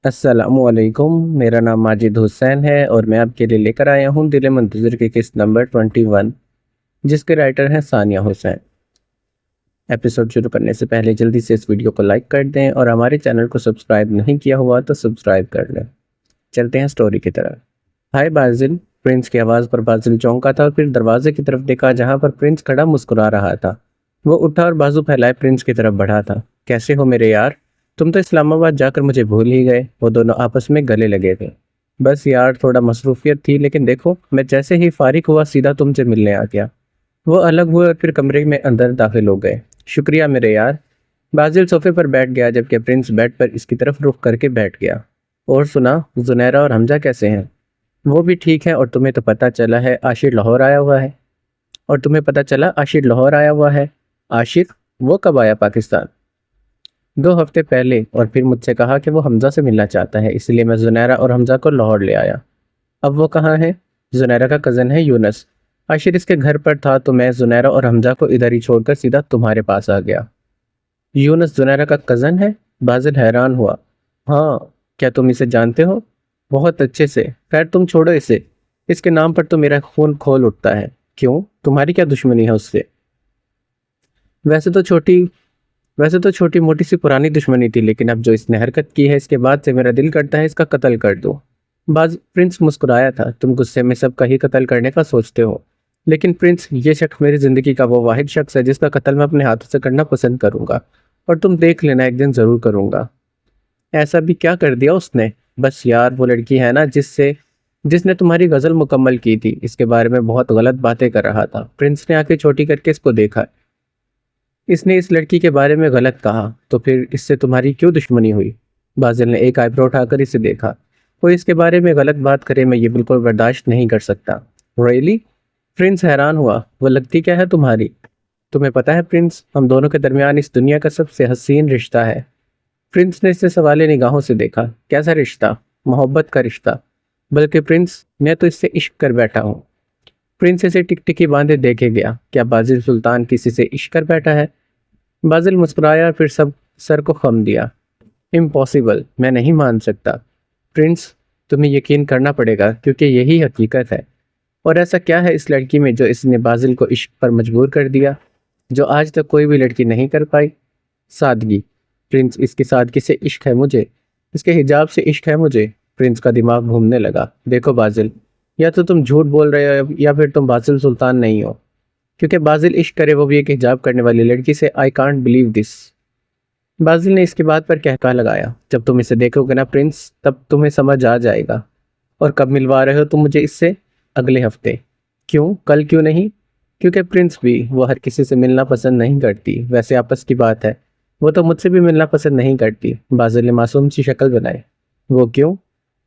السلام علیکم، میرا نام ماجد حسین ہے اور میں آپ کے لیے لے کر آیا ہوں دل منتظر کی قسط نمبر 21، جس کے رائٹر ہیں ثانیہ حسین۔ ایپیسوڈ شروع کرنے سے پہلے جلدی سے اس ویڈیو کو لائک کر دیں اور ہمارے چینل کو سبسکرائب نہیں کیا ہوا تو سبسکرائب کر لیں۔ چلتے ہیں سٹوری کی طرف۔ ہائے بازل، پرنس کی آواز پر بازل چونکا تھا اور پھر دروازے کی طرف دیکھا جہاں پر پرنس کھڑا مسکرا رہا تھا۔ وہ اٹھا اور بازو پھیلائے پرنس کی طرف بڑھا تھا۔ کیسے ہو میرے یار؟ تم تو اسلام آباد جا کر مجھے بھول ہی گئے۔ وہ دونوں آپس میں گلے لگے تھے۔ بس یار تھوڑا مصروفیت تھی، لیکن دیکھو میں جیسے ہی فارغ ہوا سیدھا تم سے ملنے آ گیا۔ وہ الگ ہوئے اور پھر کمرے میں اندر داخل ہو گئے۔ شکریہ میرے یار۔ بازل صوفے پر بیٹھ گیا جبکہ پرنس بیڈ پر اس کی طرف رخ کر کے بیٹھ گیا۔ اور سنا، زنیرہ اور حمزہ کیسے ہیں؟ وہ بھی ٹھیک ہے، اور تمہیں تو پتہ چلا ہے عاشر لاہور آیا ہوا ہے۔ عاشر؟ وہ کب آیا پاکستان؟ 2 ہفتے پہلے، اور پھر مجھ سے کہا کہ وہ حمزہ سے ملنا چاہتا ہے، اس لیے میں زنیرہ اور حمزہ کو لاہور لے آیا۔ اب وہ کہاں ہے؟ زنیرہ کا کزن ہے یونس۔ عاشر اس کے گھر پر تھا تو میں زنیرہ اور حمزہ کو ادھر ہی چھوڑ کر سیدھا تمہارے پاس آ گیا۔ یونس زنیرہ کا کزن ہے؟ بازل حیران ہوا۔ ہاں، کیا تم اسے جانتے ہو؟ بہت اچھے سے۔ خیر تم چھوڑو اسے، اس کے نام پر تو میرا خون کھول اٹھتا ہے۔ کیوں؟ تمہاری کیا دشمنی ہے اس سے؟ ویسے تو چھوٹی موٹی سی پرانی دشمنی تھی، لیکن اب جو اس نے حرکت کی ہے اس کے بعد سے میرا دل کرتا ہے اس کا قتل کر دو۔ پرنس مسکرایا تھا۔ تم غصے میں سب کا ہی قتل کرنے کا سوچتے ہو، لیکن پرنس یہ شخص میری زندگی کا وہ واحد شخص ہے جس کا قتل میں اپنے ہاتھوں سے کرنا پسند کروں گا، اور تم دیکھ لینا ایک دن ضرور کروں گا۔ ایسا بھی کیا کر دیا اس نے؟ بس یار وہ لڑکی ہے نا جس نے تمہاری غزل مکمل کی تھی، اس کے بارے میں بہت غلط باتیں کر رہا تھا۔ پرنس نے آنکھیں چھوٹی کر کے اس کو دیکھا۔ اس نے اس لڑکی کے بارے میں غلط کہا تو پھر اس سے تمہاری کیوں دشمنی ہوئی؟ بازل نے ایک آئیبرو اٹھا کر اسے دیکھا۔ کوئی اس کے بارے میں غلط بات کرے میں یہ بالکل برداشت نہیں کر سکتا۔ ریئلی؟ پرنس حیران ہوا۔ وہ لگتی کیا ہے تمہاری؟ تمہیں پتہ ہے پرنس، ہم دونوں کے درمیان اس دنیا کا سب سے حسین رشتہ ہے۔ پرنس نے اسے سوالیہ نگاہوں سے دیکھا۔ کیسا رشتہ؟ محبت کا رشتہ۔ بلکہ پرنس، میں تو اس سے عشق کر بیٹھا ہوں۔ پرنس اسے ٹکٹکی باندھے دیکھے گیا۔ کیا بازل سلطان کسی سے عشق کر بیٹھا ہے؟ بازل مسکرایا پھر سر کو خم دیا۔ امپاسبل، میں نہیں مان سکتا۔ پرنس، تمہیں یقین کرنا پڑے گا کیونکہ یہی حقیقت ہے۔ اور ایسا کیا ہے اس لڑکی میں جو اس نے بازل کو عشق پر مجبور کر دیا، جو آج تک کوئی بھی لڑکی نہیں کر پائی؟ سادگی۔ پرنس، اس کی سادگی سے عشق ہے مجھے، اس کے حجاب سے عشق ہے مجھے۔ پرنس کا دماغ گھومنے لگا۔ دیکھو بازل، یا تو تم جھوٹ بول رہے ہو یا پھر تم بازل سلطان نہیں ہو، کیونکہ بازل عشق کرے وہ بھی ایک حجاب کرنے والی لڑکی سے۔ I can't believe this۔ بازل نے اس کی بات پر کہکا لگایا۔ جب تم اسے دیکھو گے نا پرنس، تب تمہیں سمجھ آ جائے گا۔ اور کب ملوا رہے ہو تم مجھے اس سے؟ اگلے ہفتے۔ کیوں؟ کل کیوں نہیں؟ کیونکہ پرنس بھی وہ ہر کسی سے ملنا پسند نہیں کرتی۔ ویسے آپس کی بات ہے، وہ تو مجھ سے بھی ملنا پسند نہیں کرتی۔ بازل نے معصوم سی شکل بنائی۔ وہ کیوں؟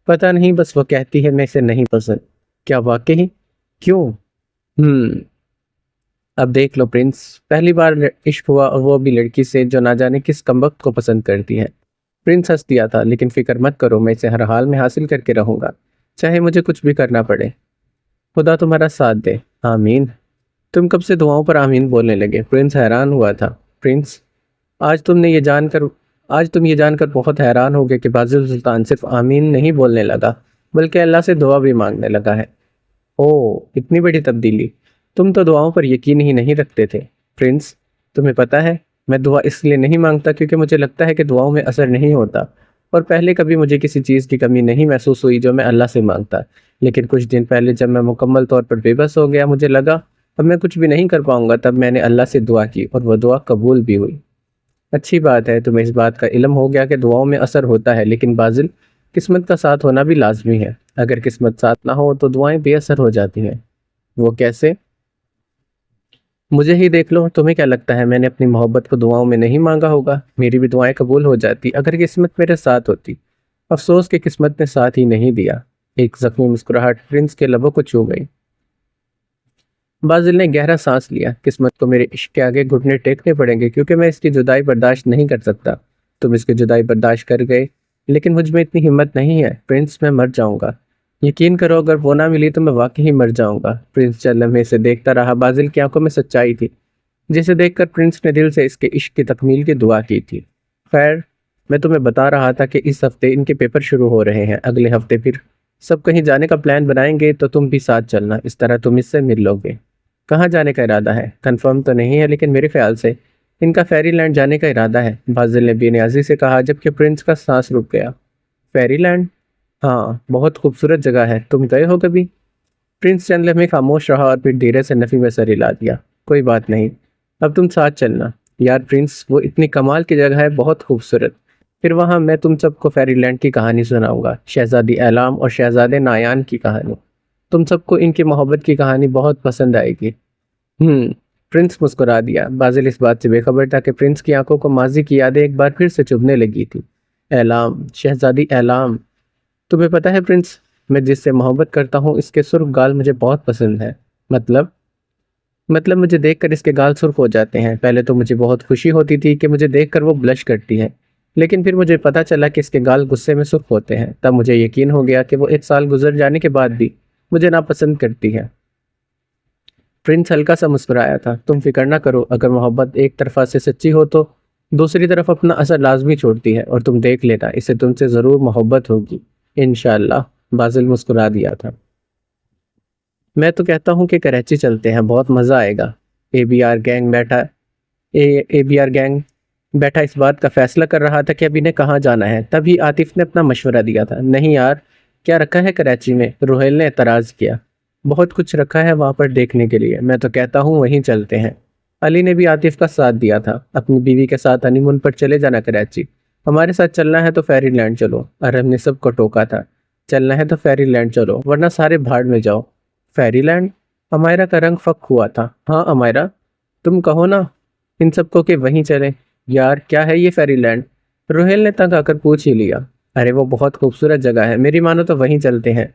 پتہ نہیں، بس وہ کہتی ہے میں اسے نہیں پسند۔ کیا واقعی؟ کیوں؟ اب دیکھ لو پرنس، پہلی بار عشق ہوا اور وہ بھی لڑکی سے جو نہ جانے کس کمبخت کو پسند کرتی ہے۔ پرنس ہنس دیا تھا۔ لیکن فکر مت کرو، میں اسے ہر حال میں حاصل کر کے رہوں گا، چاہے مجھے کچھ بھی کرنا پڑے۔ خدا تمہارا ساتھ دے۔ آمین۔ تم کب سے دعاؤں پر آمین بولنے لگے؟ پرنس حیران ہوا تھا۔ پرنس، آج تم یہ جان کر بہت حیران ہوگے کہ بازل سلطان صرف آمین نہیں بولنے لگا بلکہ اللہ سے دعا بھی مانگنے لگا ہے۔ اوہ، اتنی بڑی تبدیلی! تم تو دعاؤں پر یقین ہی نہیں رکھتے تھے۔ پرنس، تمہیں پتہ ہے میں دعا اس لیے نہیں مانگتا کیونکہ مجھے لگتا ہے کہ دعاؤں میں اثر نہیں ہوتا، اور پہلے کبھی مجھے کسی چیز کی کمی نہیں محسوس ہوئی جو میں اللہ سے مانگتا، لیکن کچھ دن پہلے جب میں مکمل طور پر بے بس ہو گیا، مجھے لگا اب میں کچھ بھی نہیں کر پاؤں گا، تب میں نے اللہ سے دعا کی اور وہ دعا قبول بھی ہوئی۔ اچھی بات ہے، تمہیں اس بات کا علم ہو گیا کہ دعاؤں میں اثر ہوتا ہے، لیکن بازل، قسمت کا ساتھ ہونا بھی لازمی ہے۔ اگر قسمت ساتھ نہ ہو تو دعائیں بے اثر ہو جاتی ہیں۔ وہ کیسے؟ مجھے ہی دیکھ لو، تمہیں کیا لگتا ہے میں نے اپنی محبت کو دعاؤں میں نہیں مانگا ہوگا؟ میری بھی دعائیں قبول ہو جاتی اگر قسمت میرے ساتھ ہوتی۔ افسوس کہ قسمت نے ساتھ ہی نہیں دیا۔ ایک زخمی مسکراہٹ پرنس کے لبوں کو چھو گئی۔ بازل نے گہرا سانس لیا۔ قسمت کو میرے عشق کے آگے گھٹنے ٹیکنے پڑیں گے کیونکہ میں اس کی جدائی برداشت نہیں کر سکتا۔ تم اس کی جدائی برداشت کر گئے، لیکن مجھ میں اتنی ہمت نہیں ہے۔ پرنس، میں مر جاؤں گا، یقین کرو، اگر وہ نہ ملی تو میں واقعی مر جاؤں گا۔ پرنس چند لمحے سے دیکھتا رہا۔ بازل کی آنکھوں میں سچائی تھی جسے دیکھ کر پرنس نے دل سے اس کے عشق کی تکمیل کی دعا کی تھی۔ خیر، میں تمہیں بتا رہا تھا کہ اس ہفتے ان کے پیپر شروع ہو رہے ہیں، اگلے ہفتے پھر سب کہیں جانے کا پلان بنائیں گے تو تم بھی ساتھ چلنا، اس طرح تم اس سے مل لو گے۔ کہاں جانے کا ارادہ ہے؟ کنفرم تو نہیں ہے لیکن میرے خیال سے ان کا فیری لینڈ جانے کا ارادہ ہے، بازل نے بے نیازی سے کہا جبکہ پرنس کا سانس رک گیا۔ Fairyland? ہاں، بہت خوبصورت جگہ ہے، تم گئے ہو کبھی؟ پرنس چند لمحے خاموش رہا اور پھر دھیرے سے نفی میں سر ہلا دیا۔ کوئی بات نہیں، اب تم ساتھ چلنا۔ یار پرنس، وہ اتنی کمال کی جگہ ہے، بہت خوبصورت۔ پھر وہاں میں تم سب کو فیری لینڈ کی کہانی سناؤں گا، شہزادی اعلام اور شہزادے نایان کی کہانی۔ تم سب کو ان کی محبت کی کہانی بہت پسند آئے گی۔ پرنس مسکرا دیا۔ بازل اس بات سے بے خبر تھا کہ پرنس کی آنکھوں کو ماضی کی یادیں ایک بار پھر سے چبھنے لگی تھی۔ اعلام، شہزادی اعلام، تمہیں پتہ ہے پرنس، میں جس سے محبت کرتا ہوں اس کے سرخ گال مجھے بہت پسند ہے۔ مطلب مجھے دیکھ کر اس کے گال سرخ ہو جاتے ہیں۔ پہلے تو مجھے بہت خوشی ہوتی تھی کہ مجھے دیکھ کر وہ بلش کرتی ہے، لیکن پھر مجھے پتہ چلا کہ اس کے گال غصے میں سرخ ہوتے ہیں، تب مجھے یقین ہو گیا کہ وہ 1 سال گزر جانے کے بعد بھی مجھے ناپسند کرتی ہے۔ پرنس ہلکا سا مسکرایا تھا۔ تم فکر نہ کرو، اگر محبت ایک طرفہ سے سچی ہو تو دوسری طرف اپنا اثر لازمی چھوڑتی ہے، اور تم دیکھ لینا اسے تم سے ضرور محبت ہوگی انشاءاللہ۔ بازل مسکرا دیا تھا۔ میں تو کہتا ہوں کہ کراچی چلتے ہیں، بہت مزہ آئے گا۔ اے بی آر گینگ بیٹھا اس بات کا فیصلہ کر رہا تھا کہ اب انہیں کہاں جانا ہے، تبھی عاطف نے اپنا مشورہ دیا تھا۔ نہیں یار، کیا رکھا ہے کراچی میں؟ روہیل نے اعتراض کیا۔ بہت کچھ رکھا ہے وہاں پر دیکھنے کے لیے، میں تو کہتا ہوں وہیں چلتے ہیں۔ علی نے بھی عاطف کا ساتھ دیا تھا۔ اپنی بیوی کے ساتھ ہنی مون پر چلے جانا کراچی، ہمارے ساتھ چلنا ہے تو فیری لینڈ چلو۔ ارم نے سب کو ٹوکا تھا۔ چلنا ہے تو فیری لینڈ چلو ورنہ سارے بھاڑ میں جاؤ۔ Ferry land? امائرہ کا رنگ فک ہوا تھا۔ ہاں امائرہ، تم کہو نا ان سب کو کہ وہیں چلیں۔ یار کیا ہے یہ فیری لینڈ؟ روہیل نے تنگ آ کر پوچھ ہی لیا۔ ارے وہ بہت خوبصورت جگہ ہے، میری مانو تو وہیں چلتے ہیں۔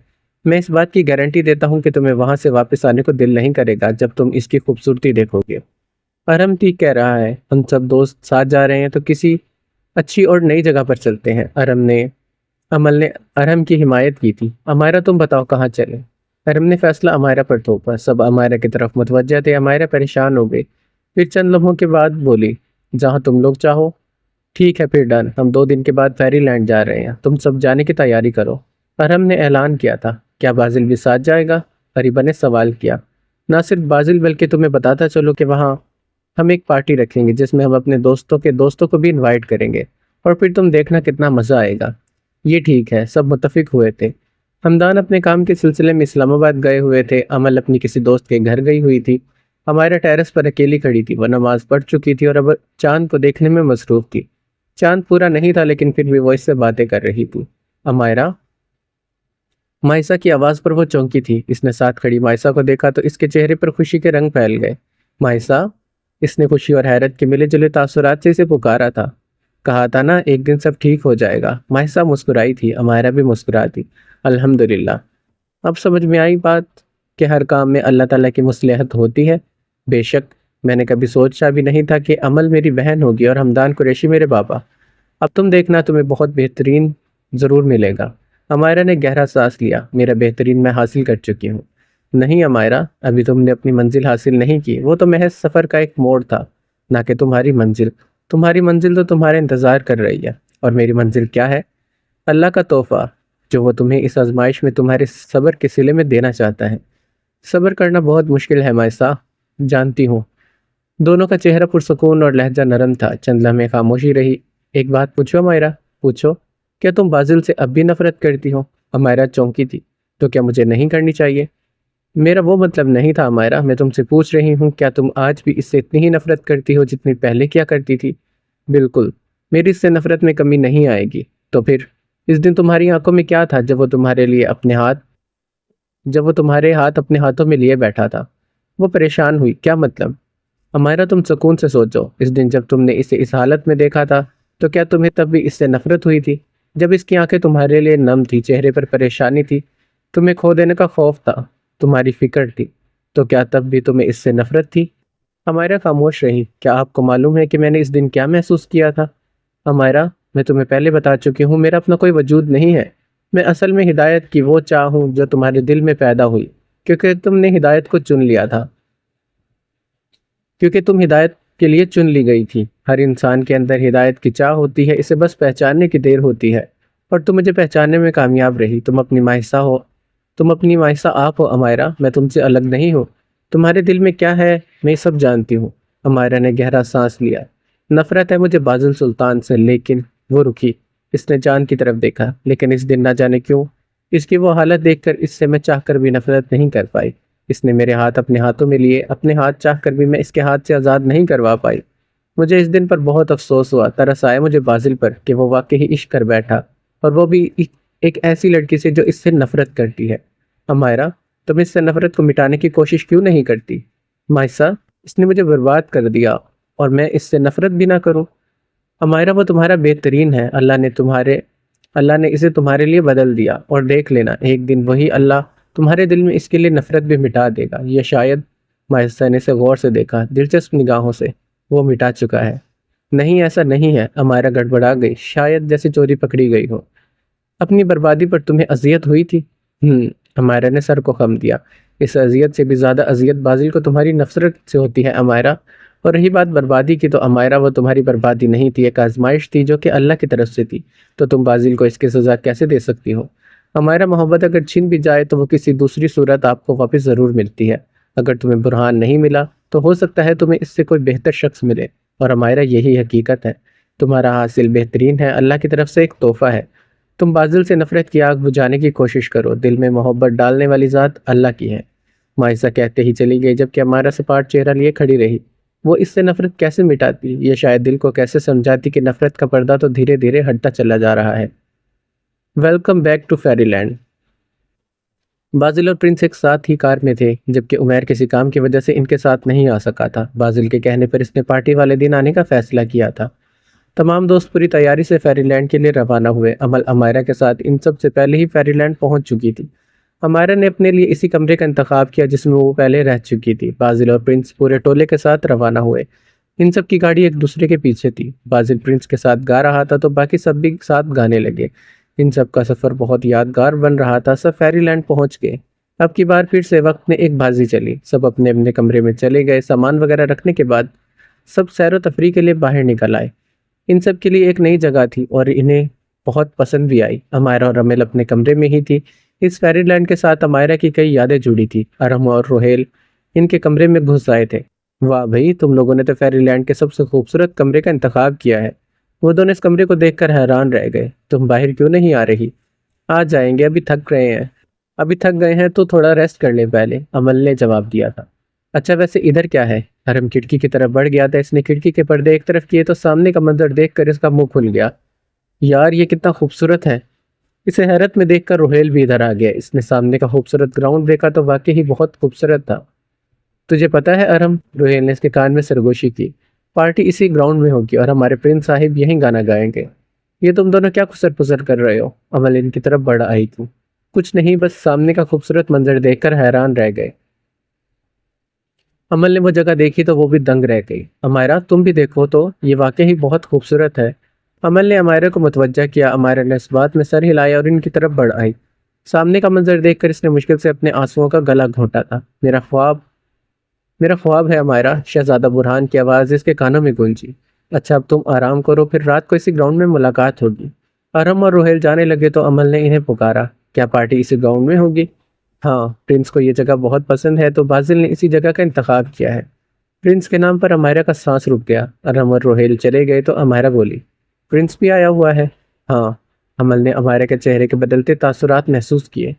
میں اس بات کی گارنٹی دیتا ہوں کہ تمہیں وہاں سے واپس آنے کو دل نہیں کرے گا جب تم اس کی خوبصورتی دیکھو گے۔ ارم ٹھیک کہہ رہا ہے، ہم سب دوست ساتھ جا رہے ہیں تو کسی اچھی اور نئی جگہ پر چلتے ہیں۔ عمل نے ارم کی حمایت کی تھی۔ امائرہ تم بتاؤ کہاں چلیں؟ ارم نے فیصلہ امائرہ پر تھوپا۔ سب امائرہ کی طرف متوجہ تھے۔ امائرہ پریشان ہو گئی، پھر چند لمحوں کے بعد بولی، جہاں تم لوگ چاہو۔ ٹھیک ہے پھر ڈن، ہم 2 دن کے بعد فیری لینڈ جا رہے ہیں، تم سب جانے کی تیاری کرو۔ ارم نے اعلان کیا تھا۔ کیا بازل بھی ساتھ جائے گا؟ اریبہ نے سوال کیا۔ نہ صرف بازل بلکہ تمہیں بتاتا چلو کہ وہاں ہم ایک پارٹی رکھیں گے جس میں ہم اپنے دوستوں کو بھی انوائٹ کریں گے، اور پھر تم دیکھنا کتنا مزہ آئے گا۔ یہ ٹھیک ہے، سب متفق ہوئے تھے۔ حمدان اپنے کام کے سلسلے میں اسلام آباد گئے ہوئے تھے، عمل اپنی کسی دوست کے گھر گئی ہوئی تھی، ہمارا ٹیرس پر اکیلی کھڑی تھی، وہ نماز پڑھ چکی تھی اور اب چاند کو دیکھنے میں مصروف تھی۔ چاند پورا نہیں تھا لیکن پھر بھی وہ اس سے باتیں کر رہی تھی۔ امائرہ؟ مائسہ کی آواز پر وہ چونکی تھی۔ اس نے ساتھ کھڑی مائسہ کو دیکھا تو اس کے چہرے پر خوشی کے رنگ پھیل گئے۔ مائسہ؟ اس نے خوشی اور حیرت کے ملے جلے تاثرات سے اسے پکارا تھا۔ کہا تھا نا ایک دن سب ٹھیک ہو جائے گا۔ مائسہ مسکرائی تھی، امائرہ بھی مسکراتی۔ الحمدللہ، اب سمجھ میں آئی بات کہ ہر کام میں اللہ تعالیٰ کی مصلحت ہوتی ہے۔ بے شک، میں نے کبھی سوچا بھی نہیں تھا کہ عمل میری بہن ہوگی اور حمدان قریشی میرے بابا۔ اب تم دیکھنا تمہیں بہت بہترین ضرور ملے گا۔ امائرہ نے گہرا سانس لیا۔ میرا بہترین میں حاصل کر چکی ہوں۔ نہیں امائرہ، ابھی تم نے اپنی منزل حاصل نہیں کی، وہ تو محض سفر کا ایک موڑ تھا، نہ کہ تمہاری منزل۔ تمہاری منزل تو تمہارے انتظار کر رہی ہے، اور میری منزل کیا ہے؟ اللہ کا تحفہ جو وہ تمہیں اس آزمائش میں تمہارے صبر کے صلے میں دینا چاہتا ہے۔ صبر کرنا بہت مشکل ہے مائسہ، جانتی ہوں۔ دونوں کا چہرہ پرسکون اور لہجہ نرم تھا۔ چند لمحے خاموشی رہی۔ ایک بات پوچھو امائرہ؟ پوچھو۔ کیا تم بازل سے اب بھی نفرت کرتی ہو؟ امائرہ چونکی تھی۔ تو کیا مجھے نہیں کرنی چاہیے؟ میرا وہ مطلب نہیں تھا امائرہ، میں تم سے پوچھ رہی ہوں کیا تم آج بھی اس سے اتنی ہی نفرت کرتی ہو جتنی پہلے کیا کرتی تھی؟ بالکل، میری اس سے نفرت میں کمی نہیں آئے گی۔ تو پھر اس دن تمہاری آنکھوں میں کیا تھا جب وہ تمہارے ہاتھ اپنے ہاتھوں میں لیے بیٹھا تھا؟ وہ پریشان ہوئی۔ کیا مطلب؟ امائرہ تم سکون سے سوچو، اس دن جب تم نے اسے اس حالت میں دیکھا تھا تو کیا تمہیں تب بھی اس سے نفرت ہوئی تھی؟ جب اس کی آنکھیں تمہارے لیے نم تھی، چہرے پر پریشانی تھی، تمہیں کھو دینے کا خوف تھا، تمہاری فکر تھی، تو کیا تب بھی تمہیں اس سے نفرت تھی؟ امائرہ خاموش رہی۔ کیا آپ کو معلوم ہے کہ میں نے اس دن کیا محسوس کیا تھا؟ امائرہ، میں تمہیں پہلے بتا چکی ہوں، میرا اپنا کوئی وجود نہیں ہے۔ میں اصل میں ہدایت کی وہ چاہ ہوں جو تمہارے دل میں پیدا ہوئی، کیونکہ تم ہدایت کے لیے چن لی گئی تھی۔ ہر انسان کے اندر ہدایت کی چاہ ہوتی ہے، اسے بس پہچاننے کی دیر ہوتی ہے، اور تم مجھے پہچاننے میں کامیاب رہی۔ تم اپنی ماحصہ آپ ہو امائرا، میں تم سے الگ نہیں ہوں۔ تمہارے دل میں کیا ہے میں سب جانتی ہوں۔ امائرا نے گہرا سانس لیا۔ نفرت ہے مجھے بازل سلطان سے، لیکن وہ رکی۔ اس نے جان کی طرف دیکھا، لیکن اس دن نہ جانے کیوں اس کی وہ حالت دیکھ کر اس سے میں چاہ کر بھی نفرت نہیں کر پائی۔ اس نے میرے ہاتھ اپنے ہاتھوں میں لیے، اپنے ہاتھ چاہ کر بھی میں اس کے ہاتھ سے آزاد نہیں کروا پائی۔ مجھے اس دن پر بہت افسوس ہوا، ترس آیا مجھے بازل پر کہ وہ واقعی عشق کر بیٹھا، اور وہ بھی ایک ایسی لڑکی سے جو اس سے نفرت کرتی ہے۔ امائرا، تم اس سے نفرت کو مٹانے کی کوشش کیوں نہیں کرتی؟ مائسا، اس نے مجھے برباد کر دیا اور میں اس سے نفرت بھی نہ کروں۔ امائرا، وہ تمہارا بہترین ہے، اللہ نے اسے تمہارے لیے بدل دیا، اور دیکھ لینا ایک دن وہی اللہ تمہارے دل میں اس کے لیے نفرت بھی مٹا دے گا۔ یہ شاید، مائسا نے اسے غور سے دیکھا، دلچسپ نگاہوں سے، وہ مٹا چکا ہے۔ نہیں، ایسا نہیں ہے۔ امائرا گڑبڑا گئی، شاید جیسے چوری پکڑی گئی ہو۔ اپنی بربادی پر تمہیں اذیت ہوئی تھی؟ امائرا نے سر کو خم دیا۔ اس اذیت سے بھی زیادہ اذیت بازل کو تمہاری نفرت سے ہوتی ہے امائرا۔ اور رہی بات بربادی کی، تو امائرا وہ تمہاری بربادی نہیں تھی، ایک آزمائش تھی جو کہ اللہ کی طرف سے تھی، تو تم بازل کو اس کی سزا کیسے دے سکتی ہو؟ امائرا، محبت اگر چھن بھی جائے تو وہ کسی دوسری صورت آپ کو واپس ضرور ملتی ہے۔ اگر تمہیں برہان نہیں ملا تو ہو سکتا ہے تمہیں اس سے کوئی بہتر شخص ملے، اور امائرا یہی حقیقت ہے۔ تمہارا حاصل بہترین ہے، اللہ کی طرف سے ایک تحفہ ہے۔ تم بازل سے نفرت کی آگ بجھانے کی کوشش کرو، دل میں محبت ڈالنے والی ذات اللہ کی ہے۔ مائسا کہتے ہی چلی گئی، جبکہ امائرا سپاٹ چہرہ لیے کھڑی رہی۔ وہ اس سے نفرت کیسے مٹاتی؟ یہ شاید دل کو کیسے سمجھاتی کہ نفرت کا پردہ تو دھیرے دھیرے ہٹتا چلا جا رہا ہے۔ Welcome back to fairy land. Basil اور پرنس ایک ساتھ ہی کار میں تھے، جبکہ عمیر کسی کام کی وجہ سے ان کے ساتھ نہیں آ سکا تھا۔ بازل کے کہنے پر اس نے پارٹی والے دن آنے کا فیصلہ کیا تھا۔ تمام دوست پوری تیاری سے فیری لینڈ کے لیے روانہ ہوئے۔ عمل امائرا کے ساتھ ان سب سے پہلے ہی فیری لینڈ پہنچ چکی تھی۔ امائرا نے اپنے لیے اسی کمرے کا انتخاب کیا جس میں وہ پہلے رہ چکی تھی۔ بازل اور پرنس پورے ٹولے کے ساتھ روانہ ہوئے۔ ان سب کی گاڑی ایک دوسرے کے پیچھے تھی۔ بازل پرنس کے ساتھ گا رہا تھا تو باقی سب بھی ساتھ گانے لگے۔ ان سب کا سفر بہت یادگار بن رہا تھا۔ سب فیری لینڈ پہنچ گئے۔ اب کی بار پھر سے وقت میں ایک بازی چلی۔ سب اپنے اپنے کمرے میں چلے گئے۔ سامان وغیرہ رکھنے کے بعد سب سیر و تفریح کے لیے باہر نکل آئے۔ ان سب کے لیے ایک نئی جگہ تھی اور انہیں بہت پسند بھی آئی۔ امائرا اور رمیل اپنے کمرے میں ہی تھی۔ اس فیری لینڈ کے ساتھ امائرا کی کئی یادیں جڑی تھی۔ ارم اور روہیل ان کے کمرے میں گھس آئے تھے۔ واہ بھائی، تم لوگوں نے تو فیری لینڈ کے سب سے خوبصورت کمرے کا انتخاب کیا ہے۔ وہ دونوں اس کمرے کو دیکھ کر حیران رہ گئے۔ تم باہر کیوں نہیں آ رہی؟ آ جائیں گے، ابھی تھک گئے ہیں تو تھوڑا ریسٹ کر لیں پہلے، عمل نے جواب دیا تھا۔ اچھا ویسے ادھر کیا ہے؟ ارم کھڑکی کی طرف بڑھ گیا تھا۔ اس نے کھڑکی کے پردے ایک طرف کیے تو سامنے کا منظر دیکھ کر اس کا منہ کھل گیا۔ یار یہ کتنا خوبصورت ہے۔ اسے حیرت میں دیکھ کر روہیل بھی ادھر آ گیا۔ اس نے سامنے کا خوبصورت گراؤنڈ دیکھا تو واقعی بہت خوبصورت تھا۔ تجھے پتا ہے ارم، روہیل نے اس کے کان میں سرگوشی کی، پارٹی اسی گراؤنڈ میں ہوگی اور ہمارے پرنس صاحب یہیں گانا گائیں گے۔ یہ تم دونوں کیا خسر پسر کر رہے ہو؟ عمل ان کی طرف بڑھ آئی تھی۔ کچھ نہیں، بس سامنے کا خوبصورت منظر دیکھ کر حیران رہ گئے۔ عمل نے وہ جگہ دیکھی تو وہ بھی دنگ رہ گئی۔ امائرا تم بھی دیکھو تو، یہ واقعی بہت خوبصورت ہے۔ عمل نے امائرا کو متوجہ کیا۔ امائرا نے اس بات میں سر ہلایا اور ان کی طرف بڑھ آئی۔ سامنے کا منظر دیکھ کر اس نے مشکل سے اپنے آنسوؤں کا گلا گھونٹا تھا۔ میرا خواب ہے امائرا، شہزادہ برہان کی آواز اس کے کانوں میں گونجی۔ اچھا اب تم آرام کرو، پھر رات کو اسی گراؤنڈ میں ملاقات ہوگی۔ ارم اور روہیل جانے لگے تو عمل نے انہیں پکارا، کیا پارٹی اسی گراؤنڈ میں ہوگی؟ ہاں، پرنس کو یہ جگہ بہت پسند ہے تو بازل نے اسی جگہ کا انتخاب کیا ہے۔ پرنس کے نام پر امائرا کا سانس رک گیا۔ ارم اور روہیل چلے گئے تو امائرا بولی، پرنس بھی آیا ہوا ہے؟ ہاں۔ عمل نے امائرا کے چہرے کے بدلتے تاثرات محسوس کیے۔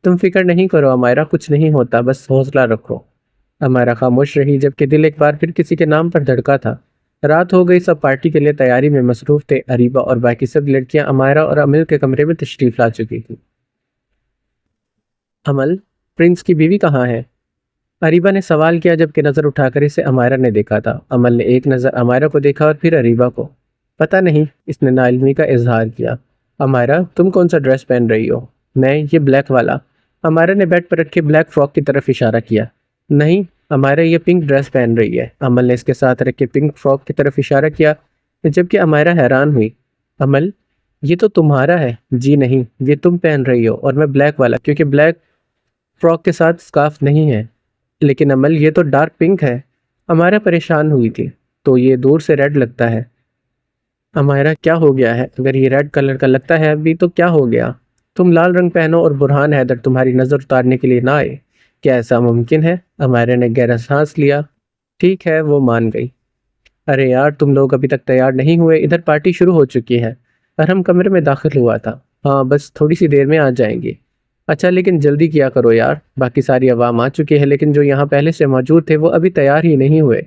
تم فکر نہیں کرو امائرا، کچھ نہیں ہوتا، بس حوصلہ رکھو۔ امائرا خاموش رہی، جبکہ دل ایک بار پھر کسی کے نام پر دھڑکا تھا۔ رات ہو گئی، سب پارٹی کے لیے تیاری میں مصروف تھے۔ اریبہ اور باقی سب لڑکیاں امائرا اور عمل کے کمرے میں تشریف لا چکی تھیں۔ عمل، پرنس کی بیوی کہاں ہے؟ اریبہ نے سوال کیا، جبکہ نظر اٹھا کر اسے امائرا نے دیکھا تھا۔ عمل نے ایک نظر امائرا کو دیکھا اور پھر اریبہ کو۔ پتہ نہیں، اس نے ناعلمی کا اظہار کیا۔ امائرا تم کون سا ڈریس پہن رہی ہو؟ میں یہ بلیک والا۔ امائرا نے بیڈ پر رکھے بلیک فراک کی طرف اشارہ کیا۔ نہیں، امائرا یہ پنک ڈریس پہن رہی ہے۔ عمل نے اس کے ساتھ رکھے پنک فراک کی طرف اشارہ کیا، جبکہ امائرا حیران ہوئی۔ عمل، یہ تو تمہارا ہے۔ جی نہیں، یہ تم پہن رہی ہو، اور میں بلیک والا، کیونکہ بلیک فراک کے ساتھ سکارف نہیں ہے۔ لیکن عمل، یہ تو ڈارک پنک ہے۔ امائرا پریشان ہوئی تھی۔ تو یہ دور سے ریڈ لگتا ہے۔ امائرا کیا ہو گیا ہے؟ اگر یہ ریڈ کلر کا لگتا ہے ابھی تو کیا ہو گیا؟ تم لال رنگ پہنو اور برہان حیدر تمہاری نظر اتارنے کے لیے نہ آئے۔ کیا ایسا ممکن ہے؟ امائرا نے گہرا سانس لیا۔ ٹھیک ہے، وہ مان گئی۔ ارے یار، تم لوگ ابھی تک تیار نہیں ہوئے؟ ادھر پارٹی شروع ہو چکی ہے۔ ارہم کمرے میں داخل ہوا تھا۔ ہاں بس تھوڑی سی دیر میں آ جائیں گے۔ اچھا لیکن جلدی کیا کرو یار، باقی ساری عوام آ چکی ہے لیکن جو یہاں پہلے سے موجود تھے وہ ابھی تیار ہی نہیں ہوئے۔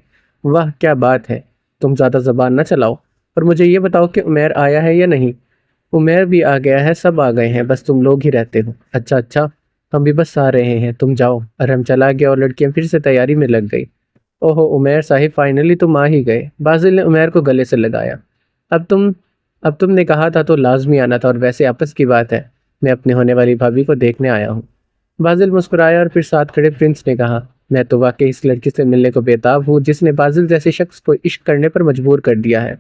واہ کیا بات ہے، تم زیادہ زبان نہ چلاؤ اور مجھے یہ بتاؤ کہ عمیر آیا ہے یا نہیں؟ عمیر بھی آ گیا ہے، سب آ گئے ہیں، بس تم لوگ ہی رہتے ہو۔ اچھا، ہم بھی بس آ رہے ہیں، تم جاؤ۔ ارہم چلا گیا اور لڑکیاں پھر سے تیاری میں لگ گئی۔ اوہو عمیر صاحب، فائنلی تم آ ہی گئے۔ باسل نے عمیر کو گلے سے لگایا۔ اب تم نے کہا تھا تو لازمی آنا تھا، اور ویسے آپس کی بات ہے، میں اپنے ہونے والی بھابھی کو دیکھنے آیا ہوں۔ باسل مسکرایا اور پھر ساتھ کھڑے پرنس نے کہا، میں تو واقعی اس لڑکی سے ملنے کو بےتاب ہوں جس نے باسل جیسے شخص کو عشق کرنے پر مجبور کر دیا ہے۔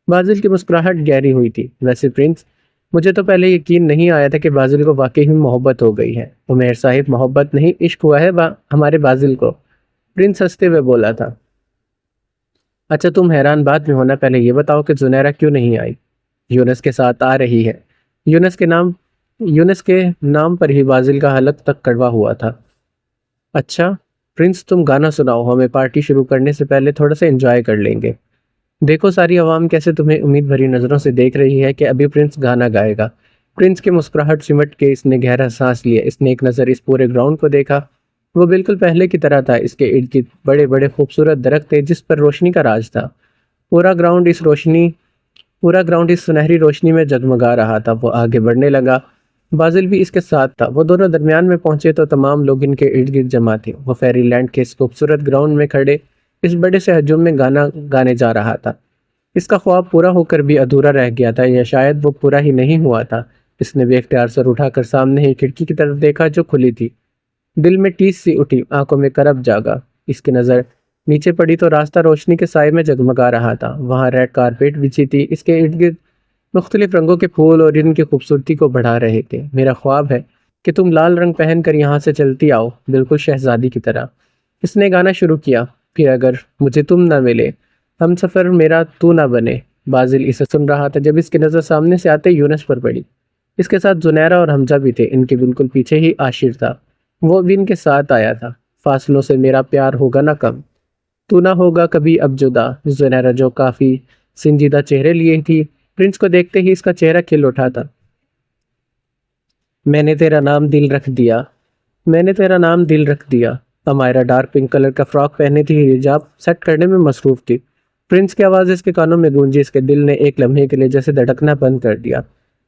باسل کی مسکراہٹ گہری ہوئی تھی۔ ویسے پرنس، مجھے تو پہلے یقین نہیں آیا تھا کہ باسل کو واقعی میں محبت ہو گئی ہے۔ عمیر صاحب، محبت نہیں عشق ہوا ہے ہمارے باسل کو، پرنس ہنستے ہوئے بولا تھا۔ اچھا تم حیران بعد میں ہونا، پہلے یہ بتاؤ کہ زنیرہ کیوں نہیں آئی؟ یونس کے ساتھ آ رہی ہے۔ یونس کے نام پر ہی باسل کا حلق تک کڑوا ہوا تھا۔ اچھا پرنس، تم گانا سناؤ، ہمیں پارٹی شروع کرنے سے پہلے تھوڑا سا انجوائے کر لیں گے۔ دیکھو ساری عوام کیسے تمہیں امید بھری نظروں سے دیکھ رہی ہے کہ ابھی پرنس گانا گائے گا۔ پرنس کی مسکراہٹ سمٹ کے اس نے گہرا سانس لیا۔ اس نے ایک نظر اس پورے گراؤنڈ کو دیکھا، وہ بالکل پہلے کی طرح تھا۔ اس کے ارد گرد بڑے بڑے خوبصورت درخت تھے جس پر روشنی کا راج تھا۔ پورا گراؤنڈ اس سنہری روشنی میں جگمگا رہا تھا۔ وہ آگے بڑھنے لگا، باسل بھی اس کے ساتھ تھا۔ وہ دونوں درمیان میں پہنچے تو تمام لوگ ان کے ارد گرد جمع تھے۔ وہ فیری لینڈ کے اس خوبصورت گراؤنڈ میں کھڑے اس بڑے سے ہجوم میں گانا گانے جا رہا تھا۔ اس کا خواب پورا ہو کر بھی ادھورا رہ گیا تھا، یا شاید وہ پورا ہی نہیں ہوا تھا۔ اس نے بے اختیار سر اٹھا کر سامنے ہی کھڑکی کی طرف دیکھا جو کھلی تھی۔ دل میں ٹیس سی اٹھی، آنکھوں میں کرب جاگا۔ اس کی نظر نیچے پڑی تو راستہ روشنی کے سائے میں جگمگا رہا تھا۔ وہاں ریڈ کارپیٹ بچھی تھی، اس کے ارد گرد مختلف رنگوں کے پھول اور ان کی خوبصورتی کو بڑھا رہے تھے۔ میرا خواب ہے کہ تم لال رنگ پہن کر یہاں سے چلتی آؤ، بالکل شہزادی کی طرح۔ اس نے گانا شروع کیا۔ پھر اگر مجھے تم نہ ملے، ہم سفر میرا تو نہ بنے۔ باسل اسے سن رہا تھا جب اس کی نظر سامنے سے آتے یونس پر پڑی۔ اس کے ساتھ زنیرہ اور حمزہ بھی تھے، ان کے بالکل پیچھے ہی عاشر تھا، وہ بھی ان کے ساتھ آیا تھا۔ فاصلوں سے میرا پیار ہوگا نہ کم، تو نہ ہوگا کبھی اب جدا۔ زنیرہ جو کافی سنجیدہ چہرے لیے تھی، پرنس کو دیکھتے ہی اس کا چہرہ کھل اٹھا تھا۔ میں نے تیرا نام دل رکھ دیا۔ امائرا ڈارک پنک کلر کا فراک پہنے تھی، حجاب سیٹ کرنے میں مصروف تھی۔ پرنس کی آواز اس کے کانوں میں گونجی، اس کے دل نے ایک لمحے کے لیے جیسے دھڑکنا بند کر دیا۔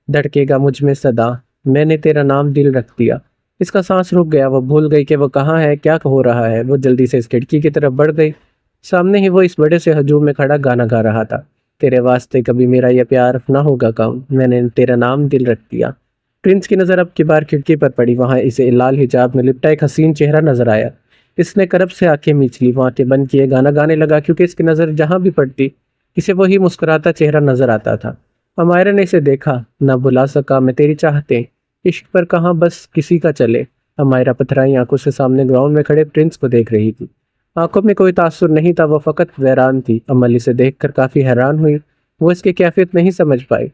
دھڑکے گا مجھ میں صدا، میں نے تیرا نام دل رکھ دیا۔ اس کا سانس رک گیا، وہ بھول گئی کہ وہ کہاں ہے، کیا ہو رہا ہے۔ وہ جلدی سے اس کھڑکی کی طرف بڑھ گئی۔ سامنے ہی وہ اس بڑے سے ہجوم میں کھڑا گانا گا رہا تھا۔ تیرے واسطے کبھی میرا یہ پیار نہ ہوگا کم، میں نے تیرا نام دل رکھ دیا۔ پرنس کی نظر اب کی بار کھڑکی پر پڑی، وہاں اسے لال حجاب میں لپٹا ایک حسین چہرہ نظر آیا۔ اس نے کرب سے آنکھیں میچ لی، وہ آنکھیں بند کیے گانا گانے لگا، کیونکہ اس کی نظر جہاں بھی پڑتی اسے وہی مسکراتا چہرہ نظر آتا تھا۔ امائرا نے اسے دیکھا، نہ بھلا سکا میں تیری چاہتے، عشق پر کہاں بس کسی کا چلے۔ امائرا پتھرائی آنکھوں سے سامنے گراؤنڈ میں کھڑے پرنس کو دیکھ رہی تھی۔ آنکھوں میں کوئی تاثر نہیں تھا، وہ فقط حیران تھی۔ عمل اسے دیکھ کر کافی حیران ہوئی، وہ اس کی کیفیت نہیں سمجھ پائی۔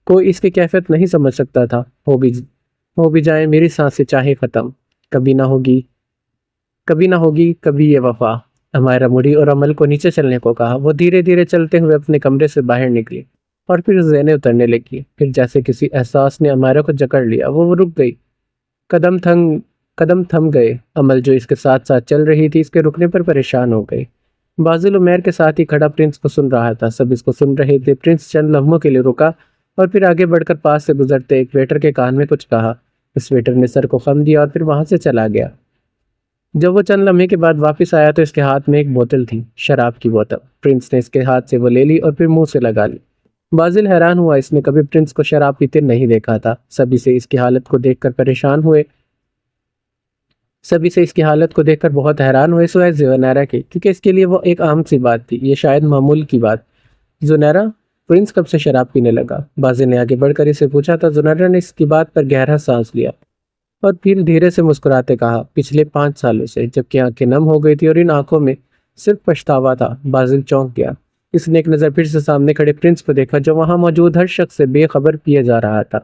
کوئی اس کی کیفیت نہیں سمجھ سکتا تھا۔ ہو بھی جائیں میری سانسیں چاہے ختم، کبھی نہ ہوگی کبھی یہ وفا۔ امائرا مڑی اور عمل کو نیچے چلنے کو کہا۔ وہ دھیرے دھیرے چلتے ہوئے اپنے کمرے سے باہر نکلی اور پھر زینے اترنے لگی۔ پھر جیسے کسی احساس نے امائرا کو جکڑ لیا، وہ رک گئی، قدم تھم گئے۔ عمل جو اس کے ساتھ ساتھ چل رہی تھی، اس کے رکنے پر پریشان ہو گئی۔ باسل عمیر کے ساتھ ہی کھڑا پرنس کو سن رہا تھا، سب اس کو سن رہے تھے۔ پرنس چند لمحوں کے لیے رکا اور پھر آگے بڑھ کر پاس سے گزرتے ایک ویٹر کے کان میں کچھ کہا۔ اس ویٹر نے سر کو خم دیا اور پھر وہاں سے چلا گیا۔ جب وہ چند لمحے کے بعد واپس آیا تو اس کے ہاتھ میں ایک بوتل تھی، شراب کی بوتل۔ پرنس نے اس کے ہاتھ سے وہ لے لی اور پھر منہ سے لگا لی۔ باسل حیران ہوا، اس نے کبھی پرنس کو شراب پیتے نہیں دیکھا تھا۔ سبھی سے اس کی حالت کو دیکھ کر بہت حیران ہوئے، سوائے زنیرہ کے، کیونکہ اس کے لیے وہ ایک عام سی بات تھی، یہ شاید معمول کی بات۔ زنیرہ، پرنس کب سے شراب پینے لگا؟ باسل نے آگے بڑھ کر اسے پوچھا تھا۔ زنیرہ نے اس کی بات پر گہرا سانس لیا اور پھر دھیرے سے مسکراتے کہا، پچھلے 5 سالوں سے، جبکہ آنکھیں نم ہو گئی تھی اور ان آنکھوں میں صرف پچھتاوا تھا۔ بازل چونک گیا۔ اس نے ایک نظر پھر سے سامنے کھڑے پرنس کو دیکھا جو وہاں موجود ہر شخص سے بے خبر پیے جا رہا تھا۔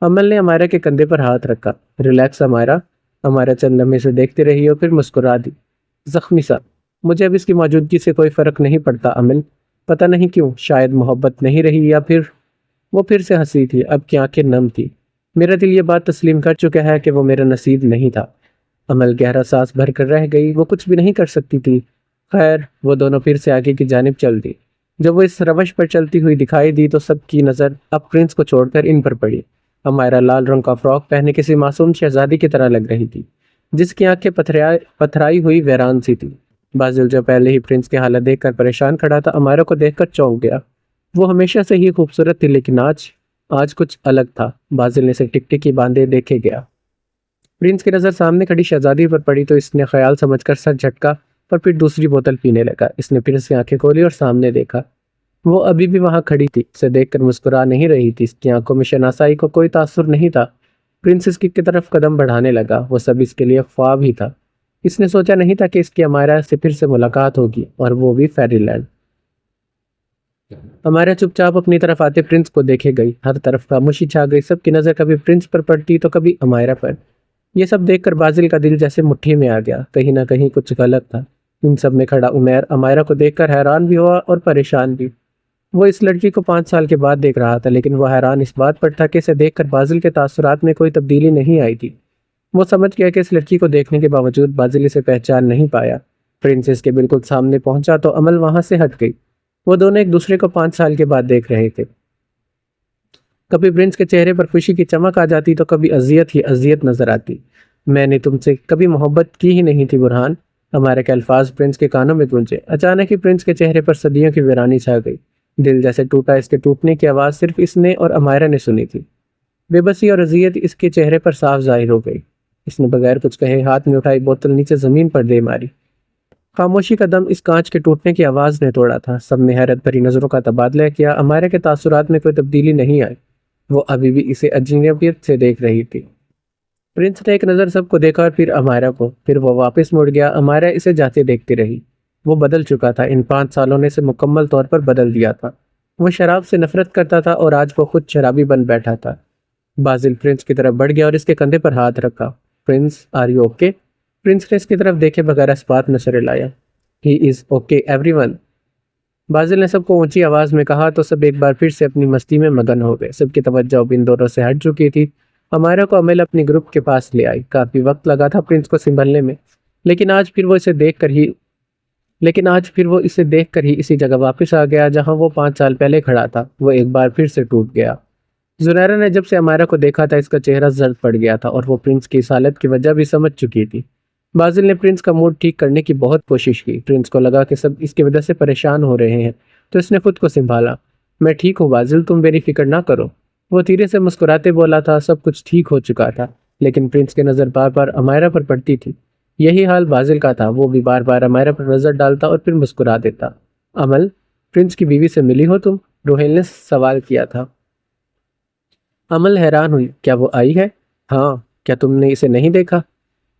امل نے امائرا کے کندھے پر ہاتھ رکھا۔ ریلیکس امائرا۔ امائرا چند لمحے سے دیکھتے رہی اور پھر مسکرا دی۔ زخمی سا، مجھے اب اس کی موجودگی سے کوئی فرق نہیں پڑتا امل۔ پتہ نہیں کیوں، شاید محبت نہیں رہی یا پھر وہ پھر سے ہنسی تھی، اب کی آنکھیں نم تھی۔ میرا دل یہ بات تسلیم کر چکا ہے کہ وہ میرا نصیب نہیں تھا۔ امل گہرا سانس بھر کر رہ گئی، وہ کچھ بھی نہیں کر سکتی تھی۔ خیر، وہ دونوں پھر سے آگے کی جانب چل دی۔ جب وہ اس روش پر چلتی ہوئی دکھائی دی تو سب کی نظر اب پرنس کو چھوڑ کر ان پر پڑی۔ امائرا لال رنگ کا فراک پہنے کسی معصوم شہزادی کی طرح لگ رہی تھی، جس کی آنکھیں پتھرائی ہوئی ویران سی تھی۔ بازل جو پہلے ہی پرنس کی حالت دیکھ کر پریشان کھڑا تھا، امائرا کو دیکھ کر چونک گیا۔ وہ ہمیشہ سے ہی خوبصورت تھی لیکن آج کچھ الگ تھا۔ بازل نے اسے ٹکٹکی باندھے دیکھے گیا۔ پرنس کی نظر سامنے کھڑی شہزادی پر پڑی تو اس نے خیال سمجھ کر سر جھٹکا اور پھر دوسری بوتل پینے لگا۔ اس نے پھر سے آنکھیں کھولی اور سامنے دیکھا۔ وہ ابھی بھی وہاں کھڑی تھی، اسے دیکھ کر مسکرا نہیں رہی تھی، اس کی آنکھوں میں شناسائی کو کوئی تاثر نہیں تھا۔ پرنس اس کی طرف قدم بڑھانے لگا، وہ سب اس کے لیے خواب ہی تھا۔ اس نے سوچا نہیں تھا کہ اس کی امائرا سے پھر سے ملاقات ہوگی، اور وہ بھی فیری لینڈ۔ امائرا چپ چاپ اپنی طرف آتے پرنس کو دیکھے گئی۔ ہر طرف خاموشی چھا گئی، سب کی نظر کبھی پرنس پر پڑتی تو کبھی امائرا پر۔ یہ سب دیکھ کر بازل کا دل جیسے مٹھی میں آ گیا، کہیں نہ کہیں کچھ غلط تھا۔ ان سب میں کھڑا عمیر امائرا کو دیکھ کر حیران بھی ہوا اور پریشان بھی۔ وہ اس لڑکی کو 5 سال کے بعد دیکھ رہا تھا، لیکن وہ حیران اس بات پر تھا کہ اسے دیکھ کر بازل کے تاثرات میں کوئی تبدیلی نہیں آئی تھی۔ وہ سمجھ گیا کہ اس لڑکی کو دیکھنے کے باوجود بازل اسے پہچان نہیں پایا۔ پرنسس کے بالکل سامنے پہنچا تو امل وہاں سے ہٹ گئی۔ وہ دونوں ایک دوسرے کو 5 سال کے بعد دیکھ رہے تھے۔ کبھی پرنس کے چہرے پر خوشی کی چمک آ جاتی تو کبھی اذیت ہی اذیت نظر آتی۔ میں نے تم سے کبھی محبت کی ہی نہیں تھی برہان، ہمارے کے الفاظ پرنس کے کانوں میں گونجے۔ اچانک ہی پرنس کے چہرے پر صدیوں کی ویرانی چھا گئی۔ دل جیسے ٹوٹا، اس کے ٹوٹنے کی آواز صرف اس نے اور امائرا نے سنی تھی۔ بے بسی اور اذیت اس کے چہرے پر صاف ظاہر ہو گئی۔ اس نے بغیر کچھ کہے ہاتھ میں اٹھائی بوتل نیچے زمین پر دے ماری۔ خاموشی کا دم اس کانچ کے ٹوٹنے کی آواز نے توڑا تھا۔ سب نے حیرت بھری نظروں کا تبادلہ کیا۔ امائرا کے تاثرات میں کوئی تبدیلی نہیں آئی، وہ ابھی بھی اسے اجنبیت سے دیکھ رہی تھی۔ پرنس نے ایک نظر سب کو دیکھا اور پھر امائرا کو، پھر وہ واپس مڑ گیا۔ امائرا اسے جاتے دیکھتی رہی۔ وہ بدل چکا تھا، ان 5 سالوں نے اسے مکمل طور پر بدل دیا تھا۔ وہ شراب سے نفرت کرتا تھا اور آج وہ خود شرابی بن بیٹھا تھا۔ بازل پرنس کی طرف بڑھ گیا اور اس کے کندھے پر ہاتھ رکھا۔ Prince, are you okay? Prince نے اس کی طرف دیکھے بغیر اس بات میں سر ہلایا۔ He is okay everyone, Basil نے سب کو اونچی آواز میں کہا تو سب ایک بار پھر سے اپنی مستی میں مگن ہو گئے۔ سب کی توجہ اب ان دونوں سے ہٹ چکی تھی۔ امائرا کو امل اپنی گروپ کے پاس لے آئی۔ کافی وقت لگا تھا پرنس کو سنبھلنے میں، لیکن آج پھر وہ اسے دیکھ کر ہی اسی جگہ واپس آ گیا جہاں وہ 5 سال پہلے کھڑا تھا۔ وہ ایک بار پھر سے ٹوٹ گیا۔ زنیرا نے جب سے امائرا کو دیکھا تھا اس کا چہرہ زرد پڑ گیا تھا اور وہ پرنس کی اس حالت کی وجہ بھی سمجھ چکی تھی۔ بازل نے پرنس کا موڈ ٹھیک کرنے کی بہت کوشش کی۔ پرنس کو لگا کہ سب اس کی وجہ سے پریشان ہو رہے ہیں تو اس نے خود کو سنبھالا۔ میں ٹھیک ہوں بازل، تم میری فکر نہ کرو۔ وہ دھیرے سے مسکراتے بولا تھا۔ سب کچھ ٹھیک ہو چکا تھا، لیکن پرنس کی نظر بار بار امائرا پر پڑتی تھی۔ یہی حال بازل کا تھا، وہ بھی بار بار امائرا پر نظر ڈالتا اور پھر مسکرا دیتا۔ امل، پرنس کی بیوی سے ملی ہو تم؟ روہیل نے سوال کیا تھا۔ امل حیران ہوئی، کیا وہ آئی ہے؟ ہاں، کیا تم نے اسے نہیں دیکھا؟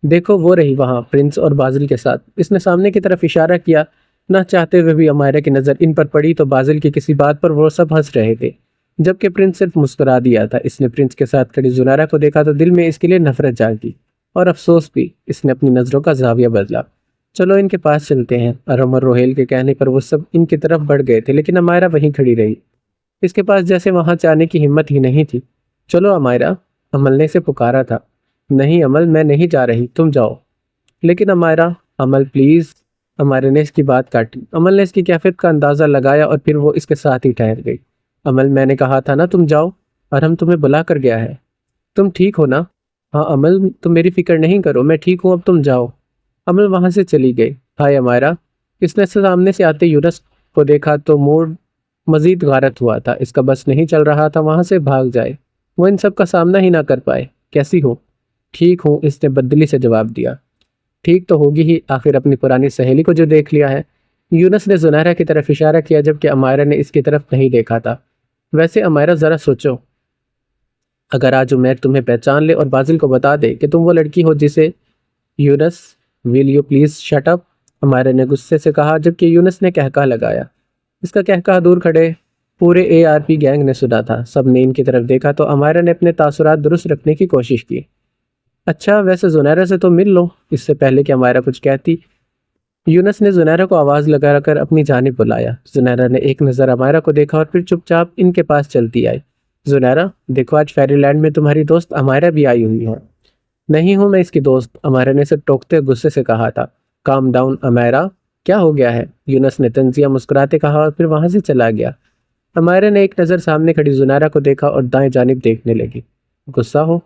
دیکھو وہ رہی وہاں، پرنس اور بازل کے ساتھ۔ اس نے سامنے کی طرف اشارہ کیا۔ نہ چاہتے ہوئے بھی امائرا کی نظر ان پر پڑی تو بازل کی کسی بات پر وہ سب ہنس رہے تھے، جبکہ پرنس صرف مسکرا دیا تھا۔ اس نے پرنس کے ساتھ کھڑی زنیرا کو دیکھا تو دل میں اس کے لیے نفرت جاگی اور افسوس بھی۔ اس نے اپنی نظروں کا زاویہ بدلا۔ چلو ان کے پاس چلتے ہیں۔ ارم اور روہیل کے کہنے پر وہ سب ان کی طرف بڑھ گئے تھے، لیکن امائرا وہیں کھڑی رہی۔ اس کے پاس جیسے وہاں سے آنے کی ہمت ہی نہیں تھی۔ چلو امائرا، امل نے اسے پکارا تھا۔ نہیں امل، میں نہیں جا رہی، تم جاؤ۔ لیکن امائرا، امل پلیز۔ امائرا نے اس کی بات کاٹی۔ امل نے اس کی کیفیت کا اندازہ لگایا اور پھر وہ اس کے ساتھ ہی ٹھہر گئی۔ امل، میں نے کہا تھا نا تم جاؤ، ارم تمہیں بلا کر گیا ہے۔ تم ٹھیک ہو نا؟ ہاں امل، تم میری فکر نہیں کرو، میں ٹھیک ہوں، اب تم جاؤ۔ امل وہاں سے چلی گئی۔ ہائے امائرا، اس نے سامنے سے آتے یونس کو دیکھا تو موڈ مزید غارت ہوا تھا۔ اس کا بس نہیں چل رہا تھا وہاں سے بھاگ جائے، وہ ان سب کا سامنا ہی نہ کر پائے۔ کیسی ہو؟ ٹھیک ہوں، اس نے بدلی سے جواب دیا۔ ٹھیک تو ہوگی ہی، آخر اپنی پرانی سہیلی کو جو دیکھ لیا ہے۔ یونس نے زنیرا کی طرف اشارہ کیا جبکہ امائرا نے اس کی طرف نہیں دیکھا تھا۔ ویسے امائرا ذرا سوچو، اگر آج عمیر تمہیں پہچان لے اور بازل کو بتا دے کہ تم وہ لڑکی ہو جسے Younis, will you please shut up? ہمارے نے غصے سے کہا، جبکہ یونس نے کہکہا لگایا۔ اس کا کہکہا دور کھڑے پورے ARP گینگ نے سنا تھا۔ سب نے ان کی طرف دیکھا تو ہمارے نے اپنے تاثرات درست رکھنے کی کوشش کی۔ اچھا ویسے زنیرہ سے تو مل لو اس سے پہلے کہ ہمارا کچھ کہتی۔ یونس نے زنیرہ کو آواز لگا کر اپنی جانب بلایا۔ زنیرہ نے ایک نظر ہمارا کو دیکھا اور پھر چپ چاپ ان کے پاس چلتی آئی۔ زنیرہ دیکھو، آج فیری لینڈ میں تمہاری دوست ہمارا بھی آئی ہوئی ہے۔ نہیں ہوں میں اس کی دوست، ہمارا نے اسے ٹوکتے غصے سے کہا تھا۔ کام ڈاؤن ہمارا، کیا ہو گیا ہے؟ یونس نے طنزیہ مسکراتے کہا اور پھر وہاں سے چلا گیا۔ ہمارے نے ایک نظر سامنے کھڑی زنیرہ کو دیکھا اور دائیں جانب دیکھنے لگی۔ غصہ ہو؟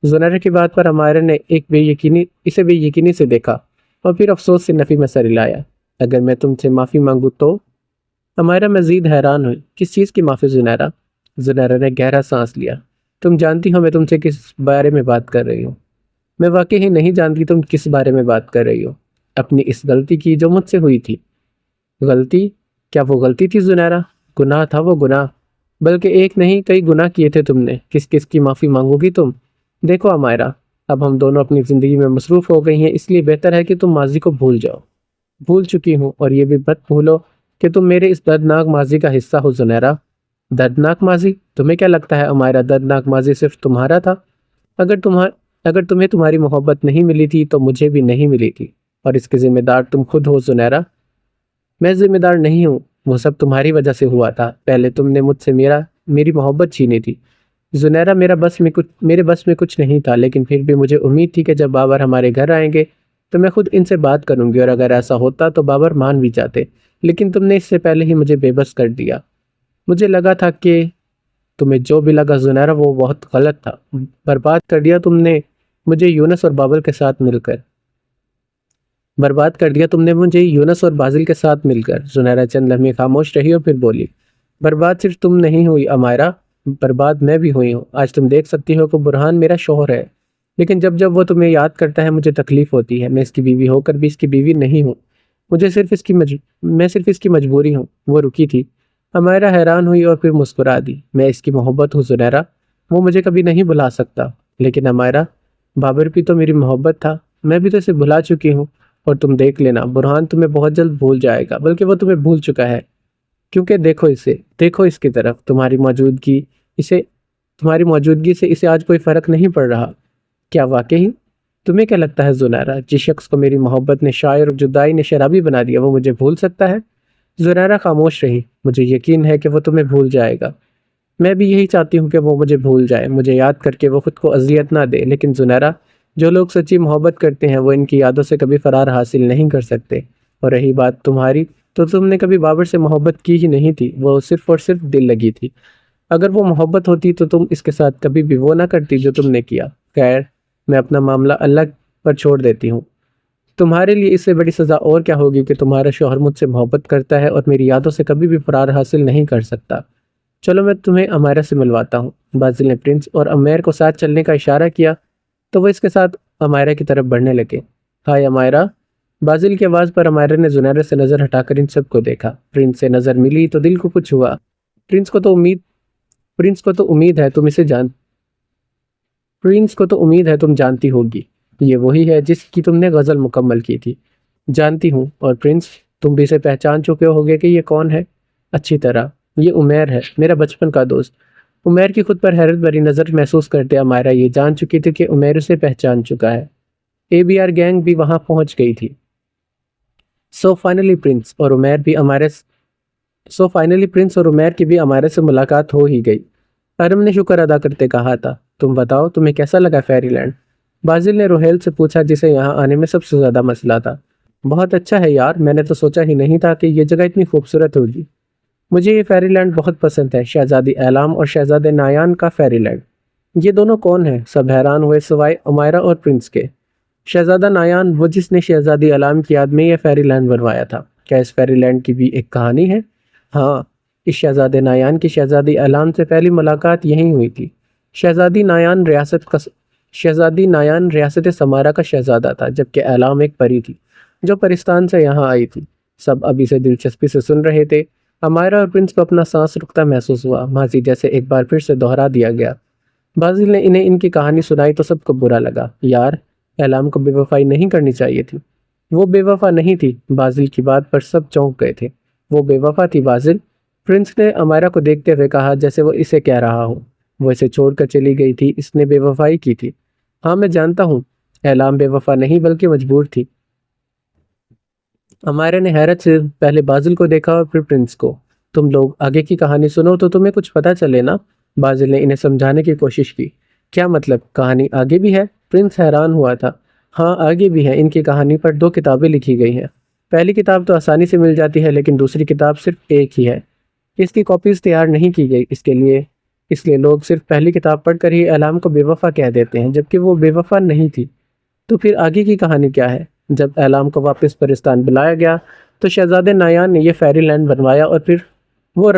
زنیرہ کی بات پر ہمارے نے اسے بے یقینی سے دیکھا اور پھر افسوس سے نفی میں سر ہلایا۔ اگر میں تم سے معافی مانگوں تو؟ ہمارا مزید حیران ہوئی۔ کس چیز کی معافی زنیرہ؟ زنیرہ نے گہرا سانس لیا۔ تم جانتی ہو میں تم سے کس بارے میں بات کر رہی ہوں؟ میں واقعی ہی نہیں جانتی تم کس بارے میں بات کر رہی ہو۔ اپنی اس غلطی کی جو مجھ سے ہوئی تھی۔ غلطی؟ کیا وہ غلطی تھی زنیرہ؟ گناہ تھا وہ، گناہ، بلکہ ایک نہیں کئی گناہ کیے تھے تم نے۔ کس کس کی معافی مانگو گی تم؟ دیکھو ہمارا، اب ہم دونوں اپنی زندگی میں مصروف ہو گئی ہیں، اس لیے بہتر ہے کہ تم ماضی کو بھول جاؤ۔ بھول چکی ہوں، اور یہ بھی مت بھولو کہ تم میرے اس دردناک ماضی کا حصہ ہو زنیرہ۔ دردناک ماضی؟ تمہیں کیا لگتا ہے ہمارا دردناک ماضی صرف تمہارا تھا؟ اگر تمہیں تمہاری محبت نہیں ملی تھی تو مجھے بھی نہیں ملی تھی، اور اس کے ذمہ دار تم خود ہو زنیرہ۔ میں ذمہ دار نہیں ہوں، وہ سب تمہاری وجہ سے ہوا تھا۔ پہلے تم نے مجھ سے میری محبت چھینی تھی زنیرہ۔ میرے بس میں کچھ نہیں تھا، لیکن پھر بھی مجھے امید تھی کہ جب بابر ہمارے گھر آئیں گے تو میں خود ان سے بات کروں گی، اور اگر ایسا ہوتا تو بابر مان بھی جاتے، لیکن تم نے اس سے پہلے ہی مجھے بے بس کر دیا۔ مجھے لگا تھا کہ تمہیں جو بھی لگا زنیرہ وہ بہت غلط تھا۔ برباد کر دیا تم نے مجھے یونس اور بابل کے ساتھ مل کر۔ برباد کر دیا تم نے مجھے یونس اور بازل کے ساتھ مل کر۔ زنیرہ چند لمحے خاموش رہی اور پھر بولی، برباد صرف تم نہیں ہوئی امائرہ، برباد میں بھی ہوئی ہوں۔ آج تم دیکھ سکتی ہو کہ برہان میرا شوہر ہے، لیکن جب وہ تمہیں یاد کرتا ہے مجھے تکلیف ہوتی ہے۔ میں اس کی بیوی ہو کر بھی اس کی بیوی نہیں ہوں، میں صرف اس کی مجبوری ہوں۔ وہ رکی تھی، امائرہ حیران ہوئی اور پھر مسکرا دی۔ میں اس کی محبت ہوں زنیرہ، وہ مجھے کبھی نہیں بھلا سکتا۔ لیکن امائرہ، بابر بھی تو میری محبت تھا، میں بھی تو اسے بھلا چکی ہوں، اور تم دیکھ لینا برہان تمہیں بہت جلد بھول جائے گا، بلکہ وہ تمہیں بھول چکا ہے، کیونکہ دیکھو اس کی طرف، تمہاری موجودگی سے اسے آج کوئی فرق نہیں پڑ رہا۔ کیا واقعی؟ تمہیں کیا لگتا ہے زنیرہ، جس شخص کو میری محبت نے شاعر اور جدائی نے شرابی بنا دیا، وہ مجھے بھول سکتا ہے؟ زنیرہ خاموش رہی۔ مجھے یقین ہے کہ وہ تمہیں بھول جائے گا۔ میں بھی یہی چاہتی ہوں کہ وہ مجھے بھول جائے، مجھے یاد کر کے وہ خود کو اذیت نہ دے۔ لیکن زنیرہ، جو لوگ سچی محبت کرتے ہیں وہ ان کی یادوں سے کبھی فرار حاصل نہیں کر سکتے۔ اور رہی بات تمہاری، تو تم نے کبھی بابر سے محبت کی ہی نہیں تھی، وہ صرف اور صرف دل لگی تھی۔ اگر وہ محبت ہوتی تو تم اس کے ساتھ کبھی بھی وہ نہ کرتی جو تم نے کیا۔ خیر، میں اپنا معاملہ اللہ پر چھوڑ دیتی ہوں۔ تمہارے لیے اس سے بڑی سزا اور کیا ہوگی کہ تمہارا شوہر مجھ سے محبت کرتا ہے اور میری یادوں سے کبھی بھی فرار حاصل نہیں کر سکتا۔ چلو میں تمہیں امائرہ سے ملواتا ہوں۔ بازل نے پرنس اور امیر کو ساتھ چلنے کا اشارہ کیا تو وہ اس کے ساتھ امائرہ کی طرف بڑھنے لگے۔ ہائے امائرہ، بازل کی آواز پر امائرہ نے زنیرہ سے نظر ہٹا کر ان سب کو دیکھا۔ پرنس سے نظر ملی تو دل کو کچھ ہوا۔ پرنس کو تو امید ہے تم جانتی ہوگی، یہ وہی ہے جس کی تم نے غزل مکمل کی تھی۔ جانتی ہوں، اور پرنس تم بھی اسے پہچان چکے ہوگے کہ یہ کون ہے؟ اچھی طرح، یہ عمیر ہے، میرا بچپن کا دوست۔ عمیر کی خود پر حیرت بھری نظر محسوس کرتے امائرہ یہ جان چکی تھی کہ عمیر اسے پہچان چکا ہے۔ ABR گینگ بھی وہاں پہنچ گئی تھی۔ سو فائنلی پرنس اور عمیر کی بھی امائرہ سے ملاقات ہو ہی گئی۔ ارم نے شکر ادا کرتے کہا تھا، تم بتاؤ تمہیں کیسا لگا فیری لینڈ؟ بازل نے روہیل سے پوچھا، جسے یہاں آنے میں سب سے زیادہ مسئلہ تھا۔ بہت اچھا ہے یار، میں نے تو سوچا ہی نہیں تھا کہ یہ جگہ اتنی خوبصورت ہوگی۔ مجھے یہ فیری لینڈ بہت پسند ہے، شہزادی اعلام اور شہزادے نایان کا فیری لینڈ۔ یہ دونوں کون ہیں؟ سب حیران ہوئے سوائے امائرہ اور پرنس کے۔ شہزادہ نایان، وہ جس نے شہزادی اعلام کی یاد میں یہ فیری لینڈ بنوایا تھا۔ کیا اس فیری لینڈ کی بھی ایک کہانی ہے؟ ہاں، اس شہزادے نایان کی شہزادی اعلام سے پہلی ملاقات یہیں ہوئی تھی۔ شہزادی نایان ریاست سمارا کا شہزادہ تھا، جبکہ اعلام ایک پری تھی جو پرستان سے یہاں آئی تھی۔ سب اب اسے دلچسپی سے سن رہے تھے۔ امائرہ اور پرنس کو اپنا سانس رکتا محسوس ہوا، ماضی جیسے ایک بار پھر سے دہرا دیا گیا۔ بازل نے انہیں ان کی کہانی سنائی تو سب کو برا لگا۔ یار، اعلام کو بے وفائی نہیں کرنی چاہیے تھی۔ وہ بے وفا نہیں تھی۔ بازل کی بات پر سب چونک گئے تھے۔ وہ بے وفا تھی بازل؟ پرنس نے امائرا کو دیکھتے ہوئے کہا، جیسے وہ اسے کہہ رہا ہو وہ اسے چھوڑ کر چلی گئی تھی، اس نے بے وفائی کی تھی۔ ہاں میں جانتا ہوں، اعلام بے وفا نہیں بلکہ مجبور تھی۔ امائرا نے حیرت سے پہلے بازل کو دیکھا اور پھر پرنس کو۔ تم لوگ آگے کی کہانی سنو تو تمہیں کچھ پتہ چلے نا؟ بازل نے انہیں سمجھانے کی کوشش کی۔ کیا مطلب، کہانی آگے بھی ہے؟ پرنس حیران ہوا تھا۔ ہاں آگے بھی ہے، ان کی کہانی پر 2 کتابیں لکھی گئی ہیں۔ پہلی کتاب تو آسانی سے مل جاتی ہے، لیکن دوسری کتاب صرف ایک ہی ہے۔ اس کی کاپیز تیار نہیں کی گئی، اس لیے لوگ صرف پہلی کتاب پڑھ کر ہی اعلام کو بے وفا کہہ دیتے ہیں، جبکہ وہ بے وفا نہیں تھی۔ تو پھر آگے کی کہانی کیا ہے؟ جب اعلام کو واپس پرستان بلایا گیا تو شہزادے نایان نے یہ فیری لینڈ بنوایا اور پھر وہ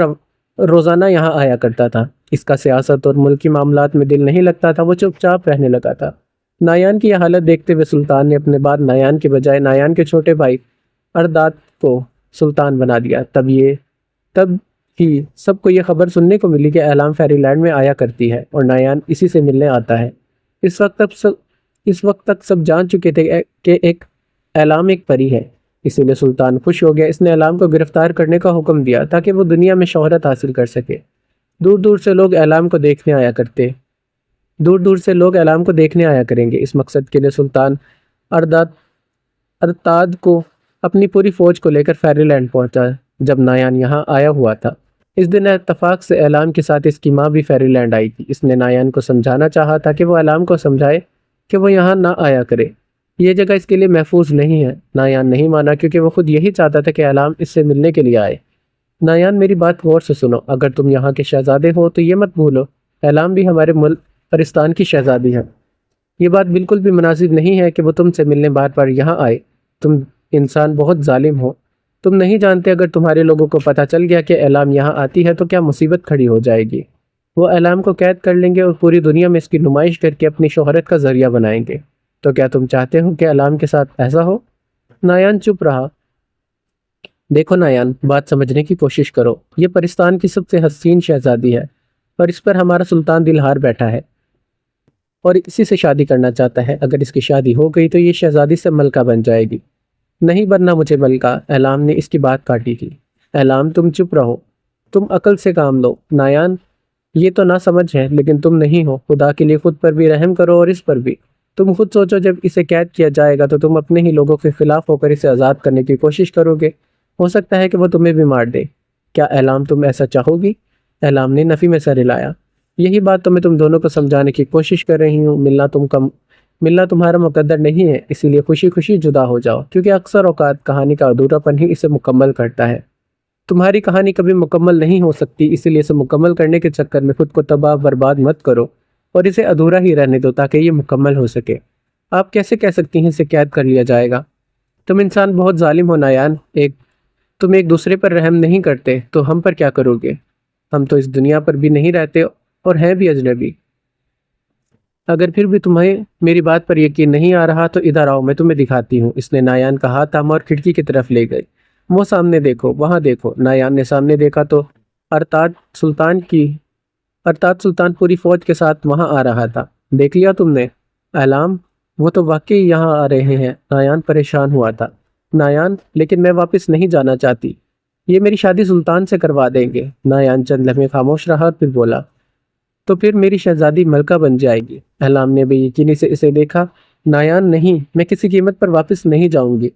روزانہ یہاں آیا کرتا تھا۔ اس کا سیاست اور ملکی معاملات میں دل نہیں لگتا تھا، وہ چپ چاپ رہنے لگا تھا۔ نایان کی یہ حالت دیکھتے ہوئے سلطان نے اپنے بعد نایان کے بجائے نایان کے چھوٹے بھائی ارداد کو سلطان بنا دیا۔ تب ہی سب کو یہ خبر سننے کو ملی کہ اعلام فیری لینڈ میں آیا کرتی ہے اور نایان اسی سے ملنے آتا ہے۔ اس وقت تک سب جان چکے تھے کہ اعلام ایک پری ہے، اسی لیے سلطان خوش ہو گیا۔ اس نے اعلام کو گرفتار کرنے کا حکم دیا تاکہ وہ دنیا میں شہرت حاصل کر سکے۔ دور دور سے لوگ اعلام کو دیکھنے آیا کریں گے۔ اس مقصد کے لیے سلطان ارتاد کو اپنی پوری فوج کو لے کر فیری لینڈ پہنچا جب نایان یہاں آیا ہوا تھا۔ اس دن اتفاق سے اعلام کے ساتھ اس کی ماں بھی فیری لینڈ آئی تھی۔ اس نے نایان کو سمجھانا چاہا تھا کہ وہ اعلام کو سمجھائے کہ وہ یہاں نہ آیا کرے، یہ جگہ اس کے لیے محفوظ نہیں ہے۔ نایان نہیں مانا کیونکہ وہ خود یہی چاہتا تھا کہ اعلام اس سے ملنے کے لیے آئے۔ نایان میری بات غور سے سنو، اگر تم یہاں کے شہزادے ہو تو یہ مت بھولو اعلام بھی ہمارے ملک پرستان کی شہزادی ہے۔ یہ بات بالکل بھی مناسب نہیں ہے کہ وہ تم سے ملنے بار بار یہاں آئے۔ تم انسان بہت ظالم ہو۔ تم نہیں جانتے اگر تمہارے لوگوں کو پتہ چل گیا کہ اعلام یہاں آتی ہے تو کیا مصیبت کھڑی ہو جائے گی۔ وہ اعلام کو قید کر لیں گے اور پوری دنیا میں اس کی نمائش کر کے اپنی شہرت کا ذریعہ بنائیں گے۔ تو کیا تم چاہتے ہو کہ اعلام کے ساتھ ایسا ہو؟ نایان چپ رہا۔ دیکھو نایان، بات سمجھنے کی کوشش کرو۔ یہ پرستان کی سب سے حسین شہزادی ہے اور اس پر ہمارا سلطان دل ہار بیٹھا ہے اور اسی سے شادی کرنا چاہتا ہے۔ اگر اس کی شادی ہو گئی تو یہ شہزادی سے ملکہ بن جائے گی۔ نہیں بننا مجھے ملکہ، اعلام نے اس کی بات کاٹی تھی۔ اعلام تم چپ رہو، تم عقل سے کام لو۔ نایان یہ تو نہ سمجھ ہے، لیکن تم نہیں ہو۔ خدا کے لیے خود پر بھی رحم کرو اور اس پر بھی۔ تم خود سوچو، جب اسے قید کیا جائے گا تو تم اپنے ہی لوگوں کے خلاف ہو کر اسے آزاد کرنے کی کوشش کرو گے۔ ہو سکتا ہے کہ وہ تمہیں بھی مار دے۔ کیا اعلام تم ایسا چاہو گی؟ اعلام نے نفی میں سر ہلایا۔ یہی بات تو میں تم دونوں کو سمجھانے کی کوشش کر رہی ہوں۔ ملنا تمہارا مقدر نہیں ہے، اسی لیے خوشی خوشی جدا ہو جاؤ، کیونکہ اکثر اوقات کہانی کا ادھورا پن ہی اسے مکمل کرتا ہے۔ تمہاری کہانی کبھی مکمل نہیں ہو سکتی، اسی لیے اسے مکمل کرنے کے چکر میں خود کو تباہ برباد مت کرو اور اسے ادھورا ہی رہنے دو تاکہ یہ مکمل ہو سکے۔ آپ کیسے کہہ سکتی ہیں اسے قید کر لیا جائے گا؟ تم انسان بہت ظالم ہو نایان۔ تم ایک دوسرے پر رحم نہیں کرتے تو ہم پر کیا کرو گے؟ ہم تو اس دنیا پر بھی نہیں رہتے اور ہیں بھی اجنبی۔ اگر پھر بھی تمہیں میری بات پر یقین نہیں آ رہا تو ادھر آؤ، میں تمہیں دکھاتی ہوں۔ اس نے نایان کا ہاتھ تھاما اور کھڑکی کی طرف لے گئی۔ وہ سامنے دیکھو، وہاں دیکھو۔ نایان نے سامنے دیکھا تو ارتاد سلطان پوری فوج کے ساتھ وہاں آ رہا تھا۔ دیکھ لیا تم نے؟ اعلام وہ تو واقعی یہاں آ رہے ہیں۔ نایان پریشان ہوا تھا۔ نایان لیکن میں واپس نہیں جانا چاہتی، یہ میری شادی سلطان سے کروا دیں گے۔ نایان چند لمحے خاموش رہا اور پھر بولا، تو پھر میری شہزادی ملکہ بن جائے گی۔ اعلام نے بے یقینی سے اسے دیکھا۔ نایان نہیں، میں کسی قیمت پر واپس نہیں جاؤں گی۔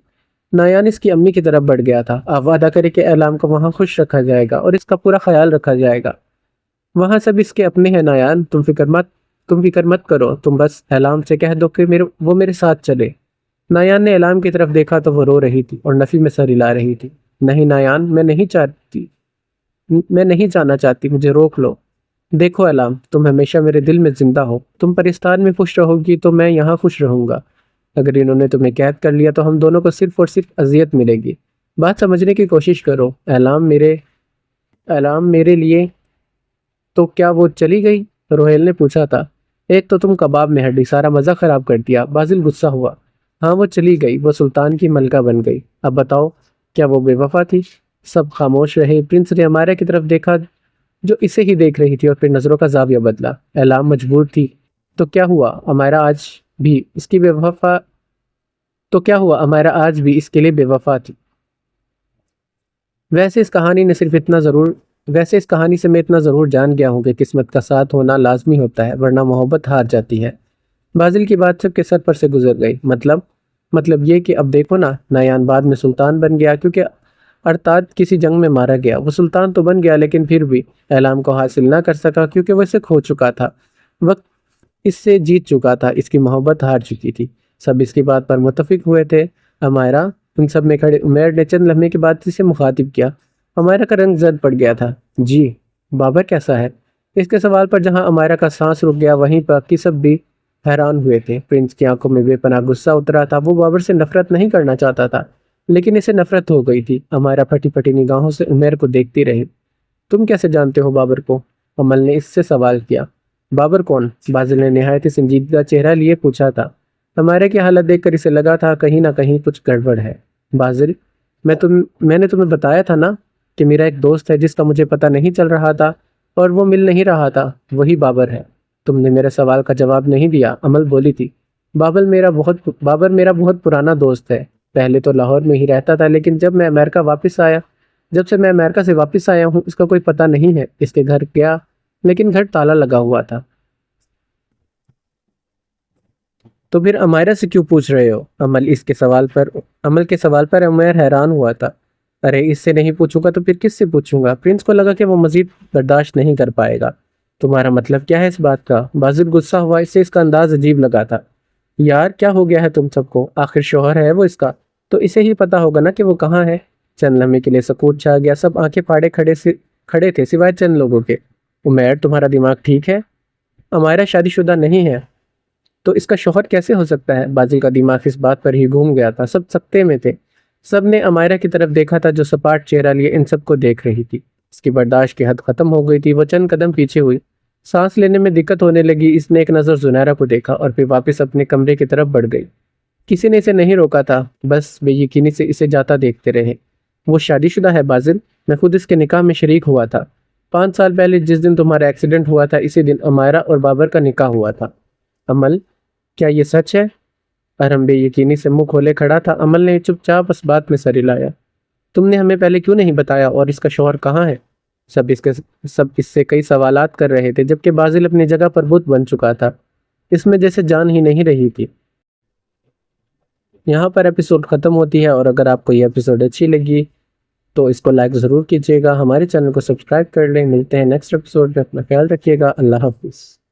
نایان اس کی امی کی طرف بڑھ گیا تھا۔ آپ وعدہ کرے کہ اعلام کو وہاں خوش رکھا جائے گا اور اس کا پورا خیال رکھا جائے گا۔ وہاں سب اس کے اپنے ہیں نایان، تم فکر مت کرو، تم بس اعلام سے کہہ دو کہ وہ میرے ساتھ چلے۔ نایان نے اعلام کی طرف دیکھا تو وہ رو رہی تھی اور نفی میں سر ہلا رہی تھی۔ نہیں نایان، میں نہیں جانا چاہتی، مجھے روک لو۔ دیکھو اعلام، تم ہمیشہ میرے دل میں زندہ ہو۔ تم پرستان میں خوش رہو گی تو میں یہاں خوش رہوں گا۔ اگر انہوں نے تمہیں قید کر لیا تو ہم دونوں کو صرف اور صرف اذیت ملے گی۔ بات سمجھنے کی کوشش کرو۔ اعلام میرے لیے تو کیا وہ چلی گئی؟ روہیل نے پوچھا تھا۔ ایک تو تم کباب میں ہڈی، سارا مزہ خراب کر دیا۔ بازل غصہ ہوا۔ ہاں وہ چلی گئی، وہ سلطان کی ملکہ بن گئی۔ اب بتاؤ، کیا وہ بے وفا تھی؟ سب خاموش رہے۔ پرنس نے امائرا کی طرف دیکھا جو اسے ہی دیکھ رہی تھی اور پھر نظروں کا زاویہ بدلا۔ اعلام مجبور تھی تو کیا ہوا؟ امائرا آج بھی اس کی تو کیا ہوا؟ امائرہ آج بھی اس کے لیے بے وفا تھی۔ ویسے اس کہانی سے میں اتنا ضرور جان گیا ہوں کہ قسمت کا ساتھ ہونا لازمی ہوتا ہے، ورنہ محبت ہار جاتی ہے۔ بازل کی بات سب کے سر پر سے گزر گئی۔ مطلب یہ کہ اب دیکھو نا، نایان بعد میں سلطان بن گیا کیونکہ ارتاد کسی جنگ میں مارا گیا۔ وہ سلطان تو بن گیا لیکن پھر بھی اعلام کو حاصل نہ کر سکا کیونکہ وہ اسے کھو چکا تھا، وقت اس سے جیت چکا تھا، اس کی محبت ہار چکی تھی۔ سب اس کی بات پر متفق ہوئے تھے۔ امائرہ ان سب میں کھڑے عمیر نے چند لمحے کے بعد اسے مخاطب کیا۔ امائرہ کا رنگ زرد پڑ گیا تھا۔ جی، بابر کیسا ہے؟ اس کے سوال پر جہاں امائرہ کا سانس رک گیا وہیں باقی سب بھی حیران ہوئے تھے۔ پرنس کی آنکھوں میں بے پناہ غصہ اترا تھا۔ وہ بابر سے نفرت نہیں کرنا چاہتا تھا لیکن اسے نفرت ہو گئی تھی۔ امائرہ پھٹی پھٹی نگاہوں سے عمیر کو دیکھتی رہی۔ تم کیسے جانتے ہو بابر کو؟ امل نے اس سے سوال کیا۔ بابر کون؟ بازل نے نہایت سنجیدہ چہرہ لیے پوچھا تھا۔ امائرہ کی حالت دیکھ کر اسے لگا تھا کہیں نہ کہیں کچھ گڑبڑ ہے۔ بازل، میں نے تمہیں بتایا تھا نا کہ میرا ایک دوست ہے جس کا مجھے پتہ نہیں چل رہا تھا اور وہ مل نہیں رہا تھا، وہی بابر ہے۔ تم نے میرے سوال کا جواب نہیں دیا، امل بولی تھی۔ بابر میرا بہت پرانا دوست ہے۔ پہلے تو لاہور میں ہی رہتا تھا لیکن جب سے میں امریکہ سے واپس آیا ہوں اس کا کوئی پتہ نہیں ہے۔ اس کے گھر گیا لیکن گھر تالا لگا ہوا تھا۔ تو پھر امائرہ سے کیوں پوچھ رہے ہو؟ امل کے سوال پر عمیر حیران ہوا تھا۔ ارے اس سے نہیں پوچھوں گا تو پھر کس سے پوچھوں گا؟ پرنس کو لگا کہ وہ مزید برداشت نہیں کر پائے گا۔ تمہارا مطلب کیا ہے اس بات کا؟ بازل غصہ ہوا، اس سے اس کا انداز عجیب لگا تھا۔ یار کیا ہو گیا ہے تم سب کو؟ آخر شوہر ہے وہ اس کا، تو اسے ہی پتا ہوگا نا کہ وہ کہاں ہے۔ چند لمحے کے لیے سکوت چھا گیا۔ سب آنکھیں پھاڑے کھڑے تھے سوائے چند لوگوں کے۔ عمیر تمہارا دماغ ٹھیک ہے؟ امائرہ شادی شدہ نہیں ہے تو اس کا شوہر کیسے ہو سکتا ہے؟ بازل کا دماغ اس بات پر ہی گھوم گیا تھا۔ سب سکتے میں تھے۔ سب نے امائرہ کی طرف دیکھا تھا جو سپاٹ چہرہ لیے ان سب کو دیکھ رہی تھی۔ اس کی برداشت کی حد ختم ہو گئی تھی۔ وہ چند قدم پیچھے ہوئی۔ سانس لینے میں دقت ہونے لگی۔ اس نے ایک نظر زنیرہ کو دیکھا اور پھر واپس اپنے کمرے کی طرف بڑھ گئی۔ کسی نے اسے نہیں روکا تھا، بس بے یقینی سے اسے جاتا دیکھتے رہے۔ وہ شادی شدہ ہے بازل، میں خود اس کے نکاح میں شریک ہوا تھا۔ 5 سال پہلے جس دن تمہارا ایکسیڈنٹ ہوا تھا اسی دن امائرہ اور بابر کا نکاح ہوا تھا۔ امل، کیا یہ سچ ہے؟ ارم بے یقینی سے منہ کھولے کھڑا تھا۔ امل نے چپ چاپ اس بات میں سر ہلایا۔ تم نے ہمیں پہلے کیوں نہیں بتایا؟ اور اس کا شوہر کہاں ہے؟ سب اس سے کئی سوالات کر رہے تھے جبکہ بازل اپنی جگہ پر بت بن چکا تھا۔ اس میں جیسے جان ہی نہیں رہی تھی۔ یہاں پر ایپیسوڈ ختم ہوتی ہے، اور اگر آپ کو یہ ایپیسوڈ اچھی لگی تو اس کو لائک ضرور کیجیے گا، ہمارے چینل کو سبسکرائب کر لیں۔ ملتے ہیں نیکسٹ ایپیسوڈ میں، اپنا خیال رکھیے گا۔ اللہ حافظ۔